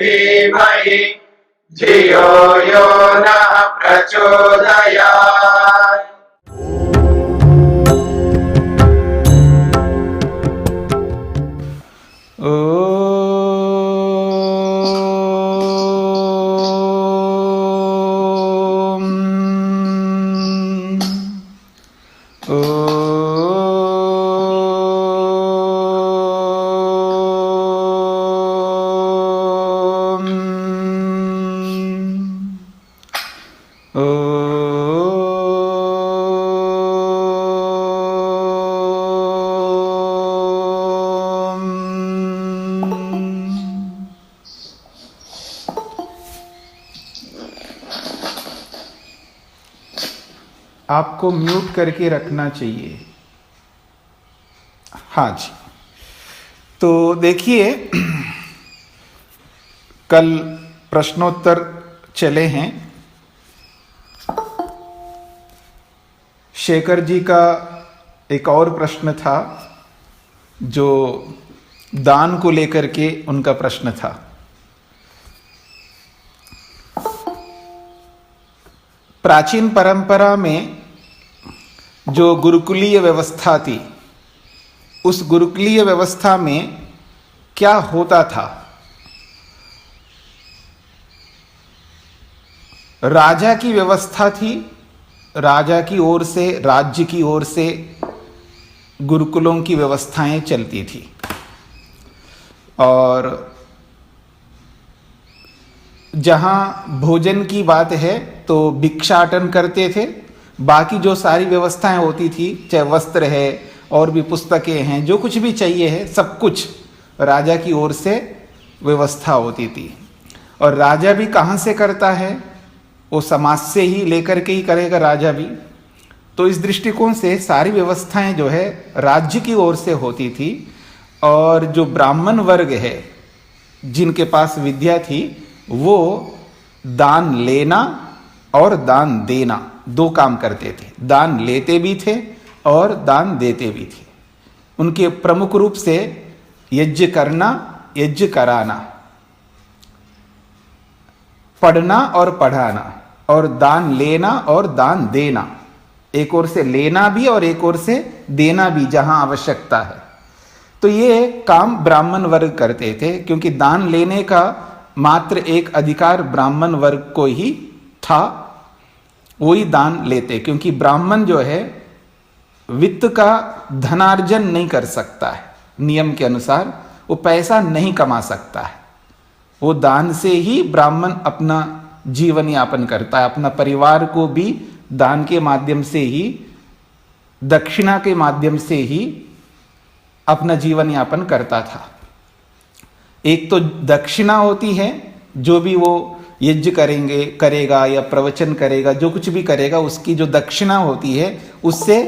धीमहि धियो यो नः प्रचोदयात्। आपको म्यूट करके रखना चाहिए। हाँ जी, तो देखिए कल प्रश्नोत्तर चले हैं। शेखर जी का एक और प्रश्न था जो दान को लेकर के उनका प्रश्न था। प्राचीन परंपरा में जो गुरुकुलीय व्यवस्था थी, उस गुरुकुलीय व्यवस्था में क्या होता था? राजा की व्यवस्था थी, राजा की ओर से, राज्य की ओर से गुरुकुलों की व्यवस्थाएं चलती थी और जहां भोजन की बात है तो भिक्षाटन करते थे। बाकी जो सारी व्यवस्थाएं होती थी, चाहे वस्त्र है और भी पुस्तकें हैं, जो कुछ भी चाहिए है, सब कुछ राजा की ओर से व्यवस्था होती थी। और राजा भी कहाँ से करता है? वो समाज से ही लेकर के ही करेगा राजा भी। तो इस दृष्टिकोण से सारी व्यवस्थाएं जो है राज्य की ओर से होती थी। और जो ब्राह्मण वर्ग है, जिनके पास विद्या थी, वो दान लेना और दान देना दो काम करते थे। दान लेते भी थे और दान देते भी थे। उनके प्रमुख रूप से यज्ञ करना, यज्ञ कराना, पढ़ना और पढ़ाना, और दान लेना और दान देना। एक ओर से लेना भी और एक ओर से देना भी जहां आवश्यकता है। तो ये काम ब्राह्मण वर्ग करते थे, क्योंकि दान लेने का मात्र एक अधिकार ब्राह्मण वर्ग को ही था। वही दान लेते, क्योंकि ब्राह्मण जो है वित्त का धनार्जन नहीं कर सकता है। नियम के अनुसार वो पैसा नहीं कमा सकता है। वो दान से ही ब्राह्मण अपना जीवन यापन करता है। अपना परिवार को भी दान के माध्यम से ही, दक्षिणा के माध्यम से ही अपना जीवन यापन करता था। एक तो दक्षिणा होती है, जो भी वो यज्ञ करेगा या प्रवचन करेगा, जो कुछ भी करेगा, उसकी जो दक्षिणा होती है उससे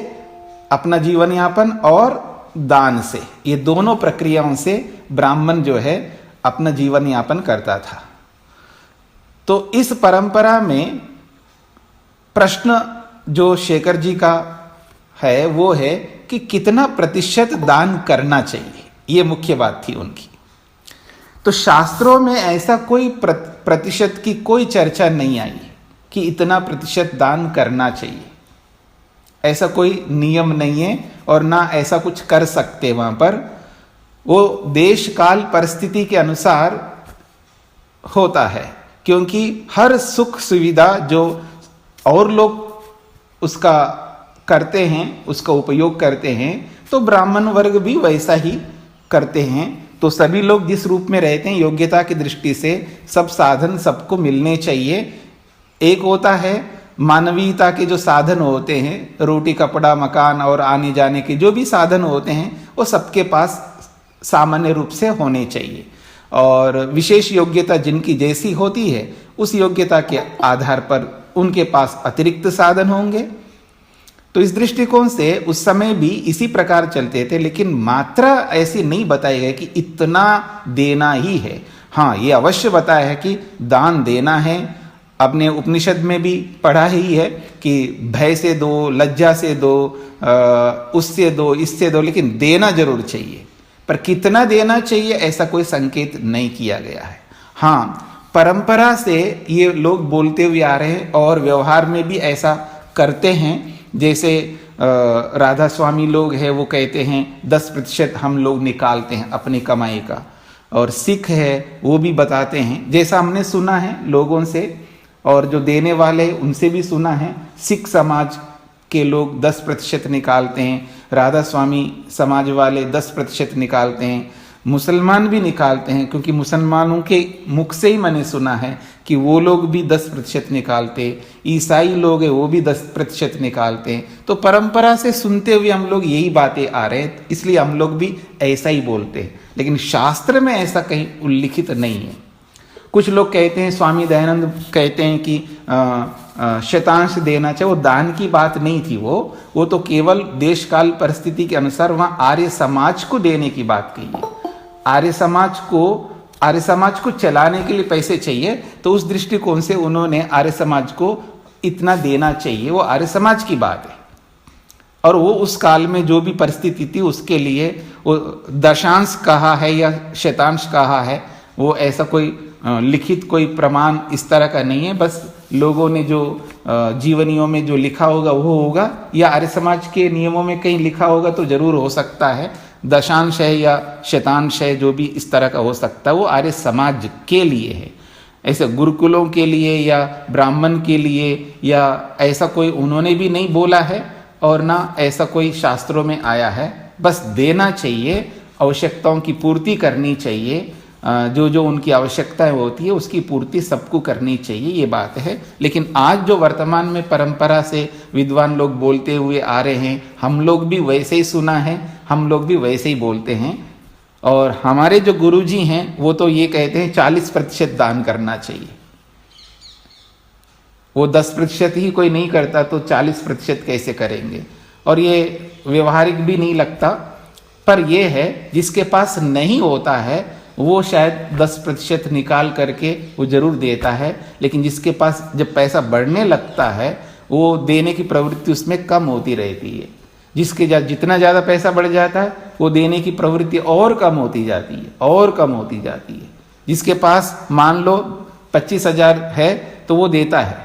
अपना जीवन यापन, और दान से, ये दोनों प्रक्रियाओं से ब्राह्मण जो है अपना जीवन यापन करता था। तो इस परंपरा में प्रश्न जो शेखर जी का है वो है कि कितना प्रतिशत दान करना चाहिए, ये मुख्य बात थी उनकी। तो शास्त्रों में ऐसा कोई प्रतिशत की कोई चर्चा नहीं आई कि इतना प्रतिशत दान करना चाहिए। ऐसा कोई नियम नहीं है और ना ऐसा कुछ कर सकते। वहां पर वो देश काल परिस्थिति के अनुसार होता है, क्योंकि हर सुख सुविधा जो और लोग उसका करते हैं, उसका उपयोग करते हैं, तो ब्राह्मण वर्ग भी वैसा ही करते हैं। तो सभी लोग जिस रूप में रहते हैं, योग्यता की दृष्टि से सब साधन सबको मिलने चाहिए। एक होता है मानवीयता के जो साधन होते हैं, रोटी कपड़ा मकान और आने जाने के जो भी साधन होते हैं, वो सबके पास सामान्य रूप से होने चाहिए। और विशेष योग्यता जिनकी जैसी होती है, उस योग्यता के आधार पर उनके पास अतिरिक्त साधन होंगे। तो इस दृष्टिकोण से उस समय भी इसी प्रकार चलते थे, लेकिन मात्रा ऐसी नहीं बताई गई कि इतना देना ही है। हाँ, ये अवश्य बताया है कि दान देना है। अपने उपनिषद में भी पढ़ा ही है कि भय से दो, लज्जा से दो, उससे दो, इससे दो, लेकिन देना जरूर चाहिए। पर कितना देना चाहिए ऐसा कोई संकेत नहीं किया गया है। हाँ, परंपरा से ये लोग बोलते हुए आ रहे हैं और व्यवहार में भी ऐसा करते हैं। जैसे राधा स्वामी लोग हैं, वो कहते हैं 10% हम लोग निकालते हैं अपनी कमाई का, और सिख है वो भी बताते हैं, जैसा हमने सुना है लोगों से और जो देने वाले उनसे भी सुना है, सिख समाज के लोग 10% निकालते हैं, राधा स्वामी समाज वाले 10% निकालते हैं, मुसलमान भी निकालते हैं, क्योंकि मुसलमानों के मुख से ही मैंने सुना है कि वो लोग भी 10% निकालते, ईसाई लोग हैं वो भी 10% निकालते हैं। तो परंपरा से सुनते हुए हम लोग यही बातें आ रहे हैं, इसलिए हम लोग भी ऐसा ही बोलते हैं, लेकिन शास्त्र में ऐसा कहीं उल्लिखित नहीं है। कुछ लोग कहते हैं, स्वामी दयानंद कहते हैं कि शतांश देना चाहिए, वो दान की बात नहीं थी, वो तो केवल देश काल परिस्थिति के अनुसार वहाँ आर्य समाज को देने की बात कही है। आर्य समाज को चलाने के लिए पैसे चाहिए, तो उस दृष्टिकोण से उन्होंने आर्य समाज को इतना देना चाहिए, वो आर्य समाज की बात है। और वो उस काल में जो भी परिस्थिति थी उसके लिए वो दशांश कहा है या शतांश कहा है, वो ऐसा कोई लिखित कोई प्रमाण इस तरह का नहीं है। बस लोगों ने जो जीवनियों में जो लिखा होगा वो होगा, या आर्य समाज के नियमों में कहीं लिखा होगा तो जरूर हो सकता है, दशांश है या शतांश है, जो भी इस तरह का हो सकता है, वो आर्य समाज के लिए है। ऐसे गुरुकुलों के लिए या ब्राह्मण के लिए या ऐसा कोई उन्होंने भी नहीं बोला है, और ना ऐसा कोई शास्त्रों में आया है। बस देना चाहिए, आवश्यकताओं की पूर्ति करनी चाहिए, जो जो उनकी आवश्यकताएं होती है उसकी पूर्ति सबको करनी चाहिए, ये बात है। लेकिन आज जो वर्तमान में परंपरा से विद्वान लोग बोलते हुए आ रहे हैं, हम लोग भी वैसे ही सुना है, हम लोग भी वैसे ही बोलते हैं। और हमारे जो गुरुजी हैं वो तो ये कहते हैं 40% दान करना चाहिए। वो 10% ही कोई नहीं करता तो 40% कैसे करेंगे? और ये व्यवहारिक भी नहीं लगता। पर ये है, जिसके पास नहीं होता है वो शायद 10% निकाल करके वो जरूर देता है, लेकिन जिसके पास जब पैसा बढ़ने लगता है वो देने की प्रवृत्ति उसमें कम होती रहती है। जिसके जितना ज़्यादा पैसा बढ़ जाता है वो देने की प्रवृत्ति और कम होती जाती है, और कम होती जाती है। जिसके पास मान लो 25,000 है तो वो देता है,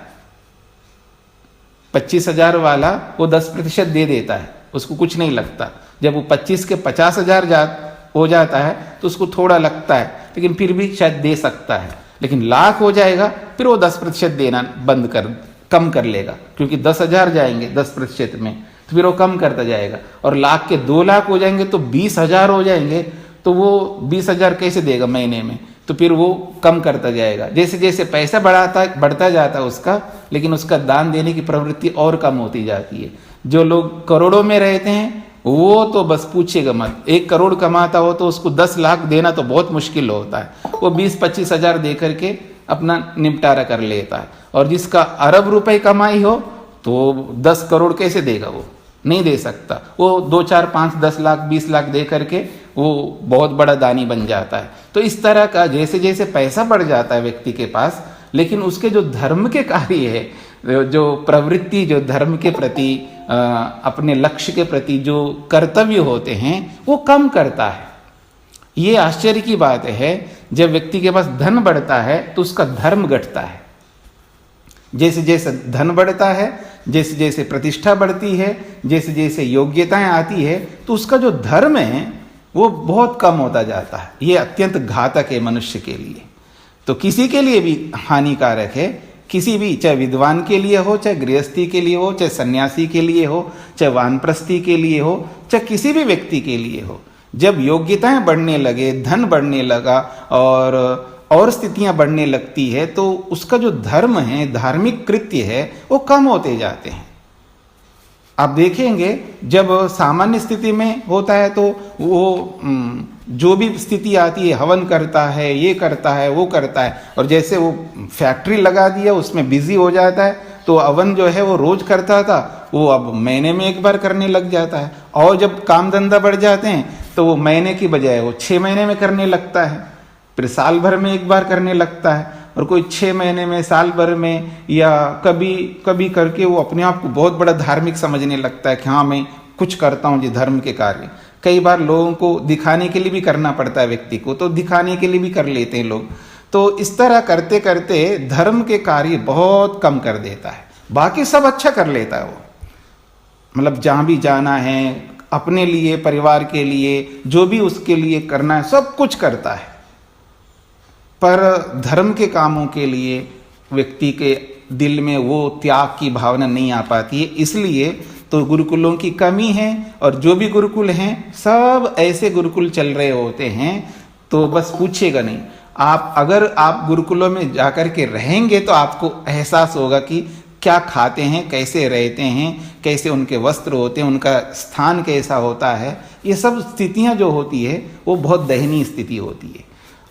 25,000 वाला वो 10% दे देता है, उसको कुछ नहीं लगता। जब वो 25 के 50,000 हो जाता है तो उसको थोड़ा लगता है, लेकिन फिर भी शायद दे सकता है। लेकिन लाख हो जाएगा फिर वो 10% देना कम कर लेगा, क्योंकि 10,000 जाएंगे 10% में तो फिर वो कम करता जाएगा। और लाख के 2 लाख हो जाएंगे तो 20,000 हो जाएंगे, तो वो 20,000 कैसे देगा महीने में? तो फिर वो कम करता जाएगा। जैसे जैसे पैसा बढ़ता जाता है उसका, लेकिन उसका दान देने की प्रवृत्ति और कम होती जाती है। जो लोग करोड़ों में रहते हैं वो तो बस पूछेगा मत, 1 करोड़ कमाता हो तो उसको 10 लाख देना तो बहुत मुश्किल होता है। वो 20-25 हजार दे करके अपना निपटारा कर लेता है। और जिसका अरब रुपए कमाई हो तो 10 करोड़ कैसे देगा? वो नहीं दे सकता। वो 2, 4, 5, 10 लाख 20 लाख दे करके वो बहुत बड़ा दानी बन जाता है। तो इस तरह का जैसे जैसे पैसा बढ़ जाता है व्यक्ति के पास, लेकिन उसके जो धर्म के कार्य है, जो प्रवृत्ति, जो धर्म के प्रति, अपने लक्ष्य के प्रति जो कर्तव्य होते हैं वो कम करता है। ये आश्चर्य की बात है, जब व्यक्ति के पास धन बढ़ता है तो उसका धर्म घटता है। जैसे जैसे धन बढ़ता है, जैसे जैसे प्रतिष्ठा बढ़ती है, जैसे जैसे योग्यताएं आती है, तो उसका जो धर्म है वो बहुत कम होता जाता है। ये अत्यंत घातक है मनुष्य के लिए, तो किसी के लिए भी हानिकारक है। किसी भी, चाहे विद्वान के लिए हो, चाहे गृहस्थी के लिए हो, चाहे सन्यासी के लिए हो, चाहे वानप्रस्थी के लिए हो, चाहे किसी भी व्यक्ति के लिए हो, जब योग्यताएं बढ़ने लगे, धन बढ़ने लगा और स्थितियां बढ़ने लगती है, तो उसका जो धर्म है, धार्मिक कृत्य है, वो कम होते जाते हैं। आप देखेंगे जब सामान्य स्थिति में होता है तो वो जो भी स्थिति आती है, हवन करता है, ये करता है, वो करता है, और जैसे वो फैक्ट्री लगा दिया उसमें बिजी हो जाता है, तो हवन जो है वो रोज करता था वो अब महीने में 1 बार करने लग जाता है। और जब काम धंधा बढ़ जाते हैं तो वो महीने की बजाय वो 6 महीने में करने लगता है, फिर साल भर में 1 बार करने लगता है। और कोई 6 महीने में, साल भर में, या कभी कभी करके वो अपने आप को बहुत बड़ा धार्मिक समझने लगता है कि हाँ मैं कुछ करता हूँ जी धर्म के कार्य। कई बार लोगों को दिखाने के लिए भी करना पड़ता है व्यक्ति को, तो दिखाने के लिए भी कर लेते हैं लोग। तो इस तरह करते करते धर्म के कार्य बहुत कम कर देता है। बाकी सब अच्छा कर लेता है वो, मतलब जहाँ भी जाना है, अपने लिए, परिवार के लिए, जो भी उसके लिए करना है सब कुछ करता है, पर धर्म के कामों के लिए व्यक्ति के दिल में वो त्याग की भावना नहीं आ पाती है। इसलिए तो गुरुकुलों की कमी है, और जो भी गुरुकुल हैं सब ऐसे गुरुकुल चल रहे होते हैं, तो बस पूछेगा नहीं। आप अगर आप गुरुकुलों में जाकर के रहेंगे तो आपको एहसास होगा कि क्या खाते हैं, कैसे रहते हैं, कैसे उनके वस्त्र होते हैं, उनका स्थान कैसा होता है। ये सब स्थितियां जो होती है वो बहुत दयनीय स्थिति होती है।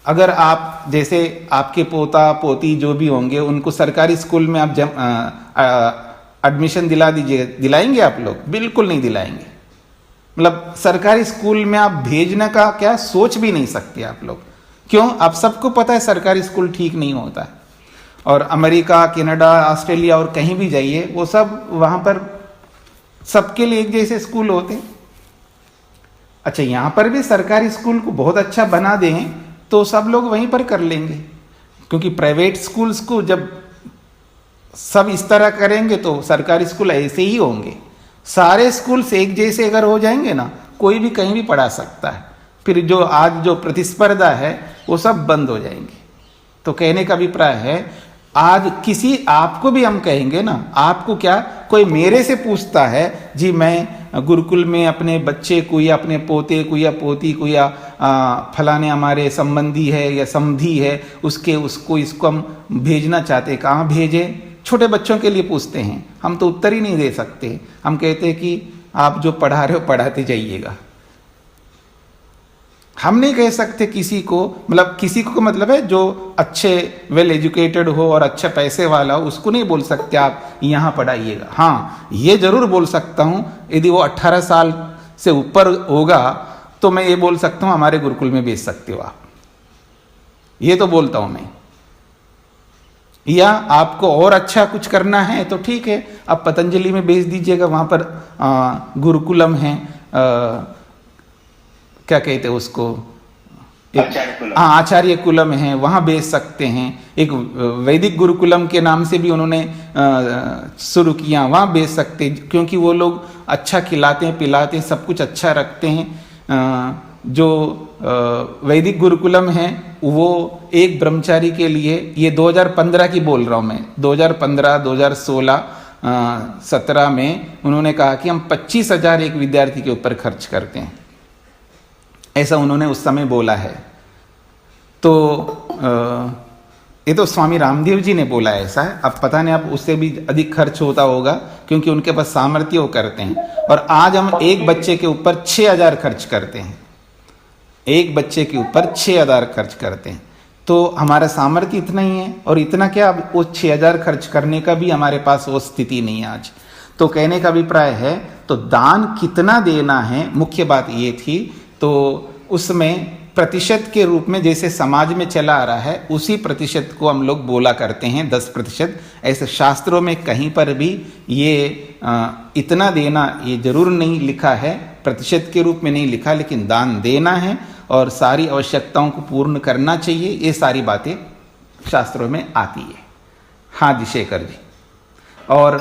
अगर आप जैसे आपके पोता पोती जो भी होंगे उनको सरकारी स्कूल में आप एडमिशन दिला दीजिए, दिलाएंगे आप लोग? बिल्कुल नहीं दिलाएंगे। मतलब सरकारी स्कूल में आप भेजने का क्या सोच भी नहीं सकते आप लोग। क्यों? आप सबको पता है सरकारी स्कूल ठीक नहीं होता है। और अमेरिका, कनाडा, ऑस्ट्रेलिया और कहीं भी जाइए, वो सब वहाँ पर सबके लिए एक जैसे स्कूल होते हैं। अच्छा, यहाँ पर भी सरकारी स्कूल को बहुत अच्छा बना दें तो सब लोग वहीं पर कर लेंगे, क्योंकि प्राइवेट स्कूल्स को जब सब इस तरह करेंगे तो सरकारी स्कूल ऐसे ही होंगे। सारे स्कूल्स एक जैसे अगर हो जाएंगे ना, कोई भी कहीं भी पढ़ा सकता है, फिर जो आज जो प्रतिस्पर्धा है वो सब बंद हो जाएंगे। तो कहने का अभिप्राय है, आज किसी आपको भी हम कहेंगे ना, आपको क्या कोई मेरे से पूछता है जी मैं गुरुकुल में अपने बच्चे को या अपने पोते को या पोती को या फलाने हमारे संबंधी है या समधी है उसको इसको हम भेजना चाहते हैं, कहाँ भेजें? छोटे बच्चों के लिए पूछते हैं, हम तो उत्तर ही नहीं दे सकते। हम कहते हैं कि आप जो पढ़ा रहे हो पढ़ाते जाइएगा। हम नहीं कह सकते किसी को, मतलब किसी को मतलब है जो अच्छे वेल एजुकेटेड हो और अच्छा पैसे वाला हो, उसको नहीं बोल सकते आप यहाँ पढ़ाइएगा। हाँ, ये जरूर बोल सकता हूँ, यदि वो 18 साल से ऊपर होगा तो मैं ये बोल सकता हूँ हमारे गुरुकुल में भेज सकते हो आप, ये तो बोलता हूँ मैं। या आपको और अच्छा कुछ करना है तो ठीक है, आप पतंजलि में भेज दीजिएगा, वहाँ पर गुरुकुलम है, क्या कहते हैं उसको, आचार्य कुलम है, वहाँ भेज सकते हैं। एक वैदिक गुरुकुलम के नाम से भी उन्होंने शुरू किया, वहाँ भेज सकते हैं, क्योंकि वो लोग अच्छा खिलाते हैं, पिलाते हैं, सब कुछ अच्छा रखते हैं। जो वैदिक गुरुकुलम है वो एक ब्रह्मचारी के लिए, ये 2015 की बोल रहा हूँ मैं, 2015, 2016, 17 में उन्होंने कहा कि हम 25,000 एक विद्यार्थी के ऊपर खर्च करते हैं, ऐसा उन्होंने उस समय बोला है। तो ये तो स्वामी रामदेव जी ने बोला है ऐसा है, अब पता नहीं अब उससे भी अधिक खर्च होता होगा, क्योंकि उनके पास सामर्थ्य वो करते हैं। और आज हम एक बच्चे के ऊपर 6,000 खर्च करते हैं, एक बच्चे के ऊपर 6,000 खर्च करते हैं। तो हमारा सामर्थ्य इतना ही है, और इतना क्या, अब वो 6,000 खर्च करने का भी हमारे पास वो स्थिति नहीं है आज। तो कहने का अभिप्राय है, तो दान कितना देना है, मुख्य बात ये थी। तो उसमें प्रतिशत के रूप में जैसे समाज में चला आ रहा है, उसी प्रतिशत को हम लोग बोला करते हैं 10%। ऐसे शास्त्रों में कहीं पर भी ये इतना देना ये जरूर नहीं लिखा है, प्रतिशत के रूप में नहीं लिखा, लेकिन दान देना है और सारी आवश्यकताओं को पूर्ण करना चाहिए, ये सारी बातें शास्त्रों में आती है। हाँ जी शेखर जी। और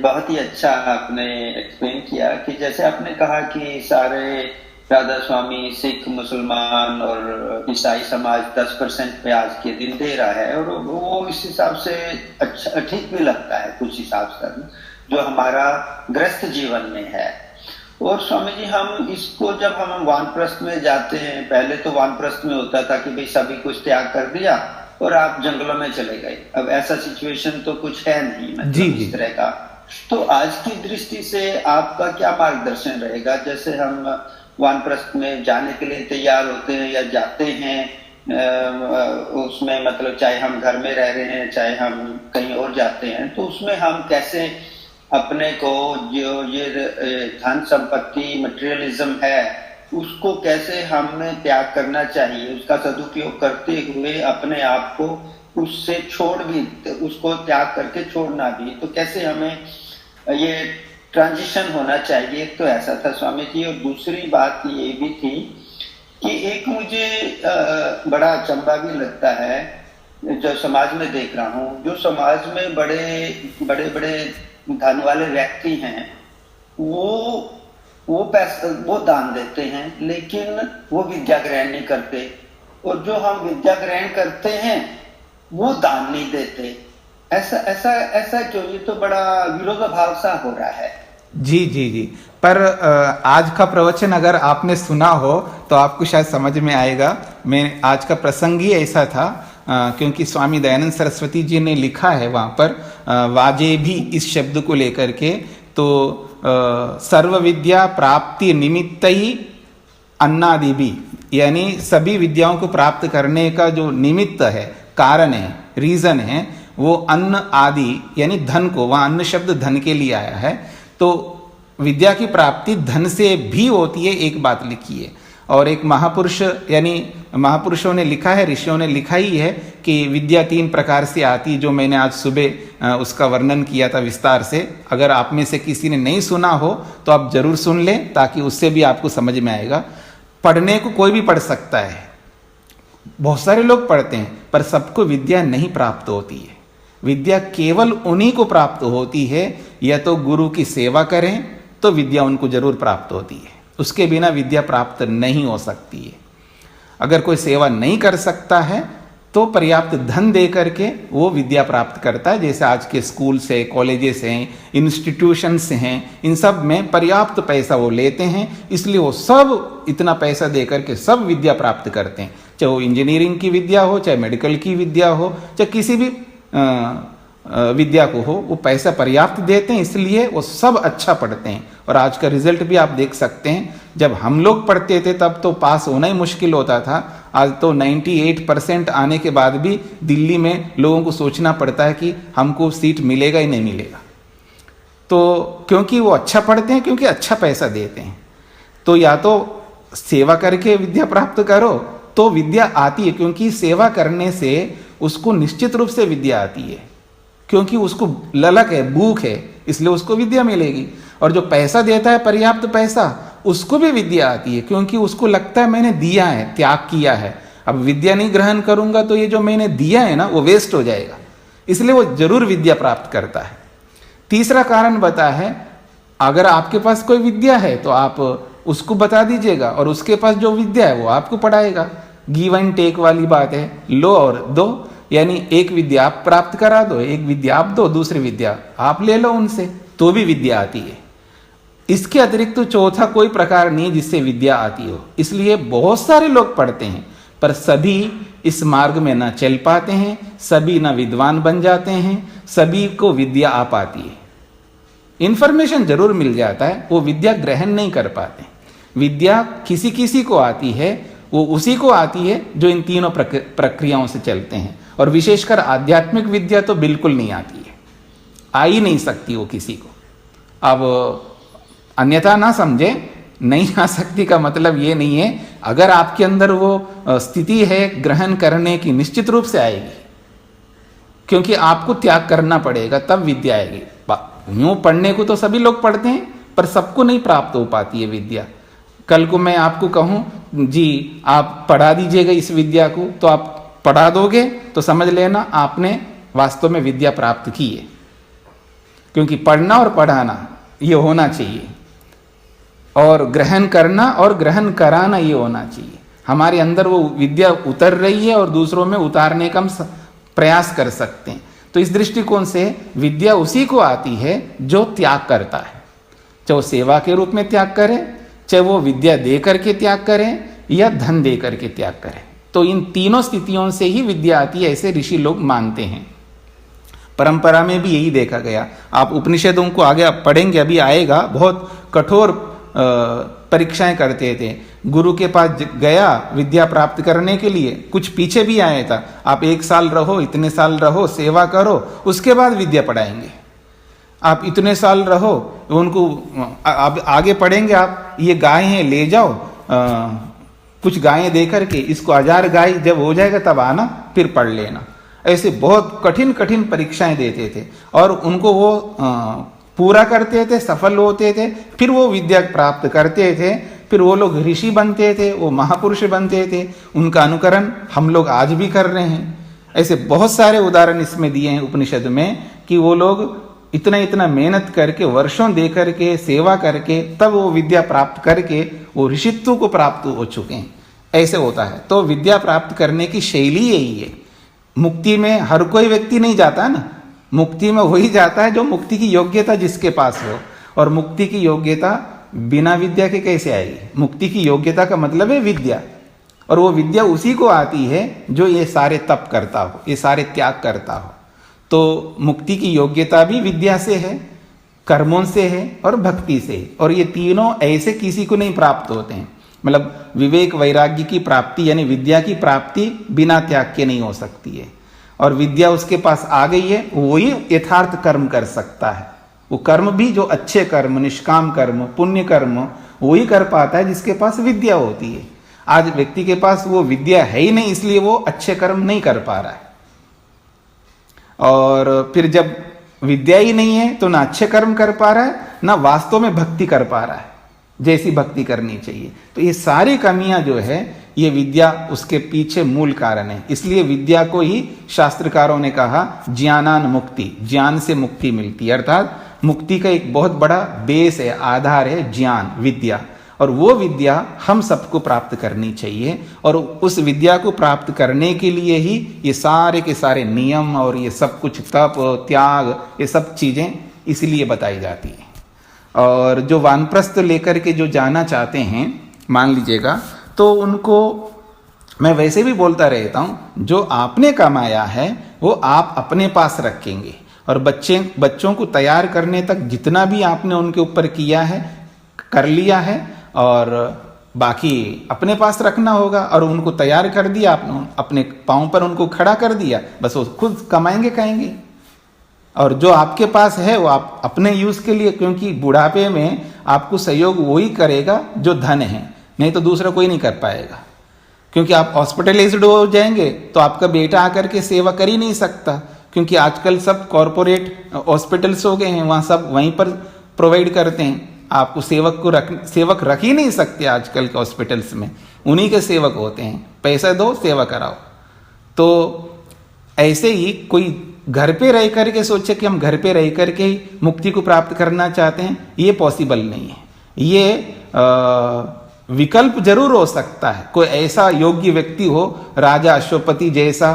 बहुत ही अच्छा आपने एक्सप्लेन किया कि जैसे आपने कहा कि सारे राधा स्वामी, सिख, मुसलमान और ईसाई समाज 10% पे आज के दिन दे रहा है, और वो इस हिसाब से अच्छा ठीक भी लगता है कुछ हिसाब से, जो हमारा ग्रस्त जीवन में है। और स्वामी जी, हम इसको जब हम वानप्रस्थ में जाते हैं, पहले तो वानप्रस्थ में होता था कि भाई सभी कुछ त्याग कर दिया और आप जंगलों में चले गए। अब ऐसा सिचुएशन तो कुछ है नहीं, मतलब इस तरह का। तो आज की दृष्टि से आपका क्या मार्गदर्शन रहेगा? जैसे हम वानप्रस्थ में जाने के लिए तैयार होते हैं या जाते हैं, उसमें मतलब चाहे हम घर में रह रहे हैं चाहे हम कहीं और जाते हैं, तो उसमें हम कैसे अपने को जो ये धन संपत्ति मटेरियलिज्म है उसको कैसे हमें त्याग करना चाहिए, उसका सदुपयोग करते हुए अपने आप को उससे छोड़ भी, उसको त्याग करके छोड़ना भी, तो कैसे हमें ये ट्रांजिशन होना चाहिए। तो ऐसा था स्वामी जी। और दूसरी बात ये भी थी कि एक मुझे बड़ा अचंभा भी लगता है जो समाज में देख रहा हूँ, जो समाज में बड़े बड़े धन वाले व्यक्ति हैं, वो पैसा वो दान देते हैं, लेकिन वो विद्या ग्रहण नहीं करते, और जो हम विद्या ग्रहण करते हैं वो दान नहीं देते। ऐसा क्यों? ये तो बड़ा विरोधाभास सा हो रहा है। जी जी जी, पर आज का प्रवचन अगर आपने सुना हो तो आपको शायद समझ में आएगा। मैं आज का प्रसंग ही ऐसा था, क्योंकि स्वामी दयानंद सरस्वती जी ने लिखा है वहाँ पर वाजे भी इस शब्द को लेकर के, तो सर्व विद्या प्राप्ति निमित्त ही अन्नादि भी, यानी सभी विद्याओं को प्राप्त करने का जो निमित्त है, कारण है, रीजन है, वो अन्न आदि यानी धन को, वहाँ अन्न शब्द धन के लिए आया है। तो विद्या की प्राप्ति धन से भी होती है, एक बात लिखी है। और एक महापुरुष यानी महापुरुषों ने लिखा है, ऋषियों ने लिखा ही है कि विद्या 3 प्रकार से आती, जो मैंने आज सुबह उसका वर्णन किया था विस्तार से। अगर आप में से किसी ने नहीं सुना हो तो आप जरूर सुन लें, ताकि उससे भी आपको समझ में आएगा। पढ़ने को कोई भी पढ़ सकता है, बहुत सारे लोग पढ़ते हैं, पर सबको विद्या नहीं प्राप्त होती है। विद्या केवल उन्हीं को प्राप्त होती है, या तो गुरु की सेवा करें तो विद्या उनको जरूर प्राप्त होती है, उसके बिना विद्या प्राप्त नहीं हो सकती है। अगर कोई सेवा नहीं कर सकता है तो पर्याप्त धन दे करके वो विद्या प्राप्त करता है। जैसे आज के स्कूल से, कॉलेजेस हैं, इंस्टीट्यूशंस हैं, इन सब में पर्याप्त पैसा वो लेते हैं, इसलिए वो सब इतना पैसा दे करके सब विद्या प्राप्त करते हैं। चाहे वो इंजीनियरिंग की विद्या हो, चाहे मेडिकल की विद्या हो, चाहे किसी भी विद्या को हो, वो पैसा पर्याप्त देते हैं, इसलिए वो सब अच्छा पढ़ते हैं। और आज का रिजल्ट भी आप देख सकते हैं। जब हम लोग पढ़ते थे तब तो पास होना ही मुश्किल होता था, आज तो 98% आने के बाद भी दिल्ली में लोगों को सोचना पड़ता है कि हमको सीट मिलेगा ही नहीं मिलेगा। तो क्योंकि वो अच्छा पढ़ते हैं, क्योंकि अच्छा पैसा देते हैं। तो या तो सेवा करके विद्या प्राप्त करो तो विद्या आती है, क्योंकि सेवा करने से उसको निश्चित रूप से विद्या आती है, क्योंकि उसको ललक है, भूख है, इसलिए उसको विद्या मिलेगी। और जो पैसा देता है पर्याप्त पैसा, उसको भी विद्या आती है, क्योंकि उसको लगता है मैंने दिया है, त्याग किया है। अब विद्या नहीं ग्रहण करूंगा तो ये जो मैंने दिया है ना, वो वेस्ट हो जाएगा, इसलिए वो जरूर विद्या प्राप्त करता है। तीसरा कारण बता है, अगर आपके पास कोई विद्या है तो आप उसको बता दीजिएगा, और उसके पास जो विद्या है वो आपको पढ़ाएगा। गिव एंड टेक वाली बात है, लो और दो, यानी एक विद्या आप प्राप्त करा दो, एक विद्या आप दो, दूसरी विद्या आप ले लो उनसे, तो भी विद्या आती है। इसके अतिरिक्त तो चौथा कोई प्रकार नहीं जिससे विद्या आती हो। इसलिए बहुत सारे लोग पढ़ते हैं, पर सभी इस मार्ग में ना चल पाते हैं, सभी ना विद्वान बन जाते हैं, सभी को विद्या आ पाती है। इंफॉर्मेशन जरूर मिल जाता है, वो विद्या ग्रहण नहीं कर पाते। विद्या किसी किसी को आती है, वो उसी को आती है जो इन तीनों प्रक्रियाओं से चलते हैं। और विशेषकर आध्यात्मिक विद्या तो बिल्कुल नहीं आती है, आ ही नहीं सकती वो किसी को। अब अन्यथा ना समझे, नहीं आ सकती का मतलब ये नहीं है, अगर आपके अंदर वो स्थिति है ग्रहण करने की, निश्चित रूप से आएगी, क्योंकि आपको त्याग करना पड़ेगा, तब विद्या आएगी। यूं पढ़ने को तो सभी लोग पढ़ते हैं, पर सबको नहीं प्राप्त हो पाती है विद्या। कल को मैं आपको कहूं जी आप पढ़ा दीजिएगा इस विद्या को, तो आप पढ़ा दोगे तो समझ लेना आपने वास्तव में विद्या प्राप्त की है, क्योंकि पढ़ना और पढ़ाना ये होना चाहिए, और ग्रहण करना और ग्रहण कराना ये होना चाहिए। हमारे अंदर वो विद्या उतर रही है और दूसरों में उतारने का हम प्रयास कर सकते हैं। तो इस दृष्टिकोण से विद्या उसी को आती है जो त्याग करता है, चाहे वो सेवा के रूप में त्याग करे, चाहे वो विद्या दे करके त्याग करें, या धन दे करके त्याग करें। तो इन तीनों स्थितियों से ही विद्या आती है, ऐसे ऋषि लोग मानते हैं। परंपरा में भी यही देखा गया। आप उपनिषदों को आगे आप पढ़ेंगे, अभी आएगा, बहुत कठोर परीक्षाएं करते थे। गुरु के पास गया विद्या प्राप्त करने के लिए, कुछ पीछे भी आया था, आप 1 साल रहो, इतने साल रहो, सेवा करो, उसके बाद विद्या पढ़ाएंगे। आप इतने साल रहो, उनको आगे पढ़ेंगे, आप ये गाय हैं ले जाओ, कुछ गायें दे करके इसको 1000 गाय जब हो जाएगा तब आना, फिर पढ़ लेना। ऐसे बहुत कठिन कठिन परीक्षाएं देते थे, और उनको वो पूरा करते थे, सफल होते थे, फिर वो विद्या प्राप्त करते थे। फिर वो लोग ऋषि बनते थे, वो महापुरुष बनते थे, उनका अनुकरण हम लोग आज भी कर रहे हैं। ऐसे बहुत सारे उदाहरण इसमें दिए हैं उपनिषद में कि वो लोग इतना इतना मेहनत करके, वर्षों दे करके, सेवा करके, तब वो विद्या प्राप्त करके वो ऋषित्व को प्राप्त हो चुके हैं। ऐसे होता है। तो विद्या प्राप्त करने की शैली यही है। मुक्ति में हर कोई व्यक्ति नहीं जाता ना, मुक्ति में वही जाता है जो मुक्ति की योग्यता जिसके पास हो। और मुक्ति की योग्यता बिना विद्या के कैसे आएगी? मुक्ति की योग्यता का मतलब है विद्या, और वो विद्या उसी को आती है जो ये सारे तप करता हो, ये सारे त्याग करता हो। तो मुक्ति की योग्यता भी विद्या से है, कर्मों से है और भक्ति से है। और ये तीनों ऐसे किसी को नहीं प्राप्त होते हैं। मतलब विवेक वैराग्य की प्राप्ति यानी विद्या की प्राप्ति बिना त्याग के नहीं हो सकती है। और विद्या उसके पास आ गई है, वही यथार्थ कर्म कर सकता है। वो कर्म भी जो अच्छे कर्म, निष्काम कर्म, पुण्य कर्म, वही कर पाता है जिसके पास विद्या होती है। आज व्यक्ति के पास वो विद्या है ही नहीं, इसलिए वो अच्छे कर्म नहीं कर पा रहा है। और फिर जब विद्या ही नहीं है तो ना अच्छे कर्म कर पा रहा है, ना वास्तव में भक्ति कर पा रहा है जैसी भक्ति करनी चाहिए। तो ये सारी कमियां जो है, ये विद्या उसके पीछे मूल कारण है। इसलिए विद्या को ही शास्त्रकारों ने कहा ज्ञानान मुक्ति, ज्ञान से मुक्ति मिलती है। अर्थात मुक्ति का एक बहुत बड़ा बेस है, आधार है ज्ञान, विद्या। और वो विद्या हम सबको प्राप्त करनी चाहिए। और उस विद्या को प्राप्त करने के लिए ही ये सारे के सारे नियम और ये सब कुछ तप, त्याग, ये सब चीजें इसलिए बताई जाती हैं। और जो वानप्रस्थ लेकर के जो जाना चाहते हैं, मान लीजिएगा, तो उनको मैं वैसे भी बोलता रहता हूँ, जो आपने कमाया है वो आप अपने पास रखेंगे। और बच्चों को तैयार करने तक जितना भी आपने उनके ऊपर किया है, कर लिया है, और बाकी अपने पास रखना होगा। और उनको तैयार कर दिया आपने, अपने पाँव पर उनको खड़ा कर दिया, बस वो खुद कमाएंगे खाएंगे। और जो आपके पास है वो आप अपने यूज के लिए, क्योंकि बुढ़ापे में आपको सहयोग वही करेगा जो धन है, नहीं तो दूसरा कोई नहीं कर पाएगा। क्योंकि आप हॉस्पिटलाइज्ड हो जाएंगे तो आपका बेटा आकर के सेवा कर ही नहीं सकता, क्योंकि आजकल सब कॉरपोरेट हॉस्पिटल्स हो गए हैं, वहाँ सब वहीं पर प्रोवाइड करते हैं। आपको सेवक रख ही नहीं सकते आजकल के हॉस्पिटल्स में, उन्हीं के सेवक होते हैं, पैसा दो सेवा कराओ। तो ऐसे ही कोई घर पे रह करके सोचे कि हम घर पे रह करके ही मुक्ति को प्राप्त करना चाहते हैं, ये पॉसिबल नहीं है। ये विकल्प जरूर हो सकता है, कोई ऐसा योग्य व्यक्ति हो, राजा अश्वपति जैसा,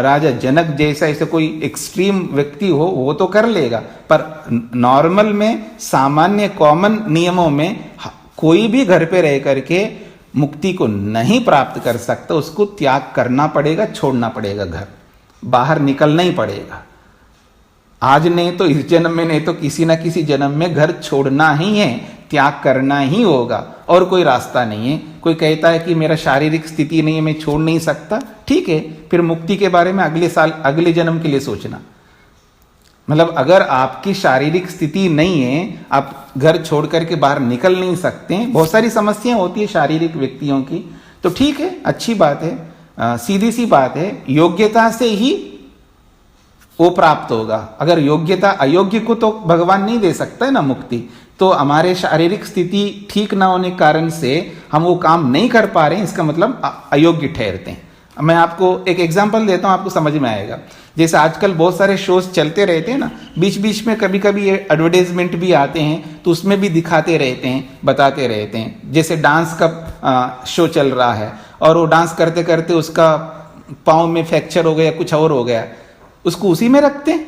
राजा जनक जैसा, ऐसे कोई एक्सट्रीम व्यक्ति हो, वो तो कर लेगा। पर नॉर्मल में, सामान्य कॉमन नियमों में कोई भी घर पे रह करके मुक्ति को नहीं प्राप्त कर सकता। उसको त्याग करना पड़ेगा, छोड़ना पड़ेगा, घर बाहर निकलना ही पड़ेगा। आज नहीं तो इस जन्म में, नहीं तो किसी ना किसी जन्म में घर छोड़ना ही है, त्याग करना ही होगा, और कोई रास्ता नहीं है। कोई कहता है कि मेरा शारीरिक स्थिति नहीं है, मैं छोड़ नहीं सकता, ठीक है, फिर मुक्ति के बारे में अगले साल, अगले जन्म के लिए सोचना। मतलब अगर आपकी शारीरिक स्थिति नहीं है, आप घर छोड़ करके बाहर निकल नहीं सकते, बहुत सारी समस्याएं होती है शारीरिक व्यक्तियों की, तो ठीक है, अच्छी बात है, सीधी सी बात है, योग्यता से ही वो प्राप्त होगा। अगर योग्यता, अयोग्य को तो भगवान नहीं दे सकता है ना मुक्ति। तो हमारे शारीरिक स्थिति ठीक ना होने के कारण से हम वो काम नहीं कर पा रहे हैं, इसका मतलब अयोग्य ठहरते हैं। मैं आपको एक एग्जांपल देता हूं, आपको समझ में आएगा। जैसे आजकल बहुत सारे शोज चलते रहते हैं ना, बीच बीच में कभी कभी ये एडवर्टाइजमेंट भी आते हैं, तो उसमें भी दिखाते रहते हैं, बताते रहते हैं। जैसे डांस का शो चल रहा है, और वो डांस करते करते उसका पाँव में फ्रैक्चर हो गया, कुछ और हो गया, उसको उसी में रखते हैं,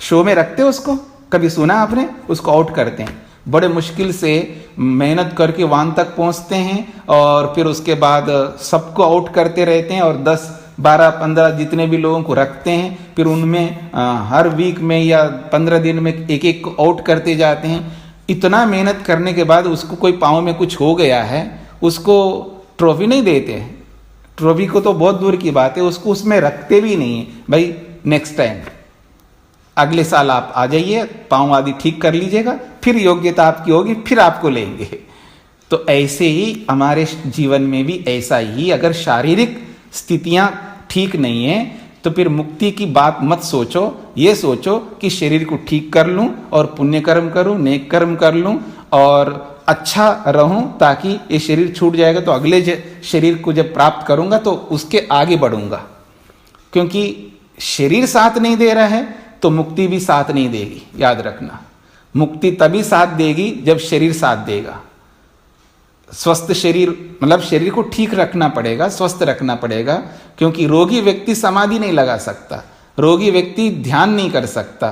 शो में रखते हैं उसको। कभी सुना आपने? उसको आउट करते हैं, बड़े मुश्किल से मेहनत करके वहां तक पहुंचते हैं, और फिर उसके बाद सबको आउट करते रहते हैं, और 10, 12, 15 जितने भी लोगों को रखते हैं, फिर उनमें हर वीक में या 15 दिन में एक एक को आउट करते जाते हैं। इतना मेहनत करने के बाद उसको कोई पाँव में कुछ हो गया है, उसको ट्रॉफी नहीं देते। ट्रॉफी को तो बहुत दूर की बात है, उसको उसमें रखते भी नहीं है। भाई नेक्स्ट टाइम, अगले साल आप आ जाइए, पाँव आदि ठीक कर लीजिएगा, फिर योग्यता आपकी होगी, फिर आपको लेंगे। तो ऐसे ही हमारे जीवन में भी ऐसा ही, अगर शारीरिक स्थितियां ठीक नहीं है तो फिर मुक्ति की बात मत सोचो। ये सोचो कि शरीर को ठीक कर लूं और पुण्य कर्म करूं, नेक कर्म कर लूं, और अच्छा रहूं, ताकि ये शरीर छूट जाएगा तो अगले शरीर को जब प्राप्त करूंगा तो उसके आगे बढ़ूंगा। क्योंकि शरीर साथ नहीं दे रहा है तो मुक्ति भी साथ नहीं देगी, याद रखना। मुक्ति तभी साथ देगी जब शरीर साथ देगा। स्वस्थ शरीर मतलब शरीर को ठीक रखना पड़ेगा, स्वस्थ रखना पड़ेगा। क्योंकि रोगी व्यक्ति समाधि नहीं लगा सकता, रोगी व्यक्ति ध्यान नहीं कर सकता,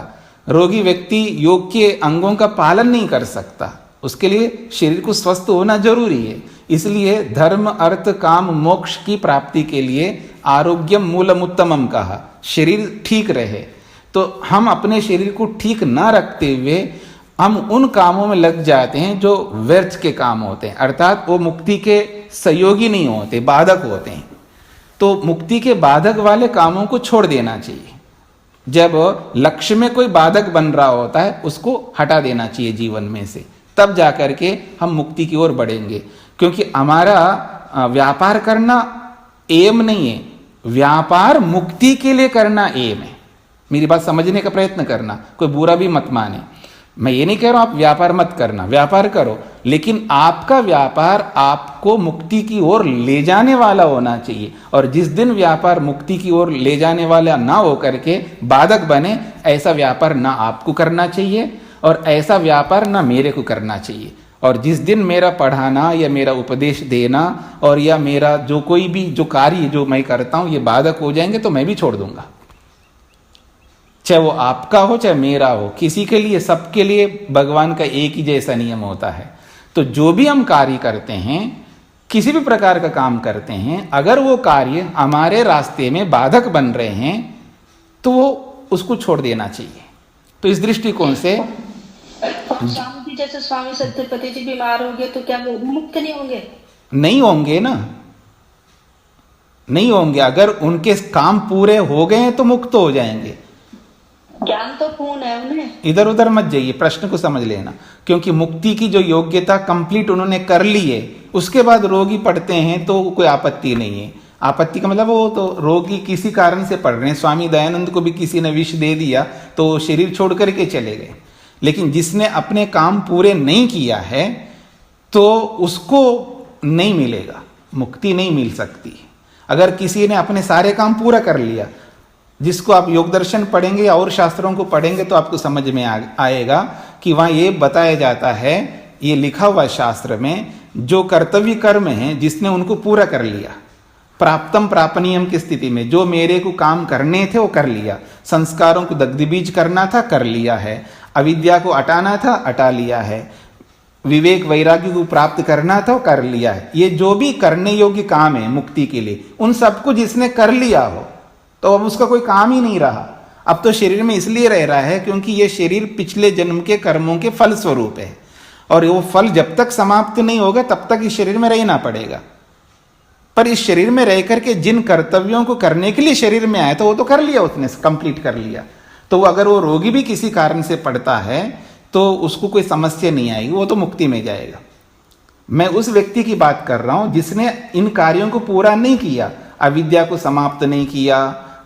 रोगी व्यक्ति योग के अंगों का पालन नहीं कर सकता। उसके लिए शरीर को स्वस्थ होना जरूरी है। इसलिए धर्म अर्थ काम मोक्ष की प्राप्ति के लिए आरोग्यम मूलम उत्तमम कहा, शरीर ठीक रहे। तो हम अपने शरीर को ठीक ना रखते हुए हम उन कामों में लग जाते हैं जो व्यर्थ के काम होते हैं, अर्थात वो मुक्ति के सहयोगी नहीं होते, बाधक होते हैं। तो मुक्ति के बाधक वाले कामों को छोड़ देना चाहिए। जब लक्ष्य में कोई बाधक बन रहा होता है उसको हटा देना चाहिए जीवन में से, तब जाकर के हम मुक्ति की ओर बढ़ेंगे। क्योंकि हमारा व्यापार करना एम नहीं है, व्यापार मुक्ति के लिए करना एम है। मेरी बात समझने का प्रयत्न करना, कोई बुरा भी मत माने। मैं ये नहीं कह रहा हूं आप व्यापार मत करना, व्यापार करो, लेकिन आपका व्यापार आपको मुक्ति की ओर ले जाने वाला होना चाहिए। और जिस दिन व्यापार मुक्ति की ओर ले जाने वाला ना हो करके बाधक बने, ऐसा व्यापार ना आपको करना चाहिए और ऐसा व्यापार ना मेरे को करना चाहिए। और जिस दिन मेरा पढ़ाना या मेरा उपदेश देना और या मेरा जो कोई भी जो कार्य जो मैं करता हूं ये बाधक हो जाएंगे तो मैं भी छोड़ दूंगा। चाहे वो आपका हो चाहे मेरा हो, किसी के लिए सबके लिए भगवान का एक ही जैसा नियम होता है। तो जो भी हम कार्य करते हैं, किसी भी प्रकार का काम करते हैं, अगर वो कार्य हमारे रास्ते में बाधक बन रहे हैं तो वो उसको छोड़ देना चाहिए। तो इस दृष्टिकोण से स्वामी जी जैसे स्वामी सत्यपति जी बीमार हो गए तो क्या वो मुक्त नहीं होंगे? नहीं होंगे ना, नहीं होंगे। अगर उनके काम पूरे हो गए हैं तो मुक्त हो जाएंगे। ज्ञान तो पूर्ण है उन्हें। इधर उधर मत जाइए, प्रश्न को समझ लेना। क्योंकि मुक्ति की जो योग्यता कंप्लीट उन्होंने कर ली है, उसके बाद रोगी पढ़ते हैं तो कोई आपत्ति नहीं है। आपत्ति का मतलब वो तो रोगी किसी कारण से पढ़ रहे हैं। स्वामी दयानंद को भी किसी ने विष दे दिया तो शरीर छोड़ करके चले गए। लेकिन जिसने अपने काम पूरे नहीं किया है तो उसको नहीं मिलेगा, मुक्ति नहीं मिल सकती। अगर किसी ने अपने सारे काम पूरा कर लिया, जिसको आप योग दर्शन पढ़ेंगे और शास्त्रों को पढ़ेंगे तो आपको समझ में आएगा कि वहाँ ये बताया जाता है, ये लिखा हुआ शास्त्र में, जो कर्तव्य कर्म है जिसने उनको पूरा कर लिया, प्राप्तम प्रापणीयम की स्थिति में, जो मेरे को काम करने थे वो कर लिया, संस्कारों को दग्धबीज करना था कर लिया है, अविद्या को हटाना था हटा लिया है, विवेक वैराग्य को प्राप्त करना था वो कर लिया है। ये जो भी करने योग्य काम है मुक्ति के लिए, उन सबको जिसने कर लिया हो तो अब उसका कोई काम ही नहीं रहा। अब तो शरीर में इसलिए रह रहा है क्योंकि ये शरीर पिछले जन्म के कर्मों के फल स्वरूप है, और वो फल जब तक समाप्त नहीं होगा तब तक इस शरीर में रहना पड़ेगा। पर इस शरीर में रह करके जिन कर्तव्यों को करने के लिए शरीर में आया था वो तो कर लिया, उसने कंप्लीट कर लिया। तो अगर वो रोगी भी किसी कारण से पड़ता है तो उसको कोई समस्या नहीं आएगी, वो तो मुक्ति में जाएगा। मैं उस व्यक्ति की बात कर रहा हूं जिसने इन कार्यों को पूरा नहीं किया, अविद्या को समाप्त नहीं किया,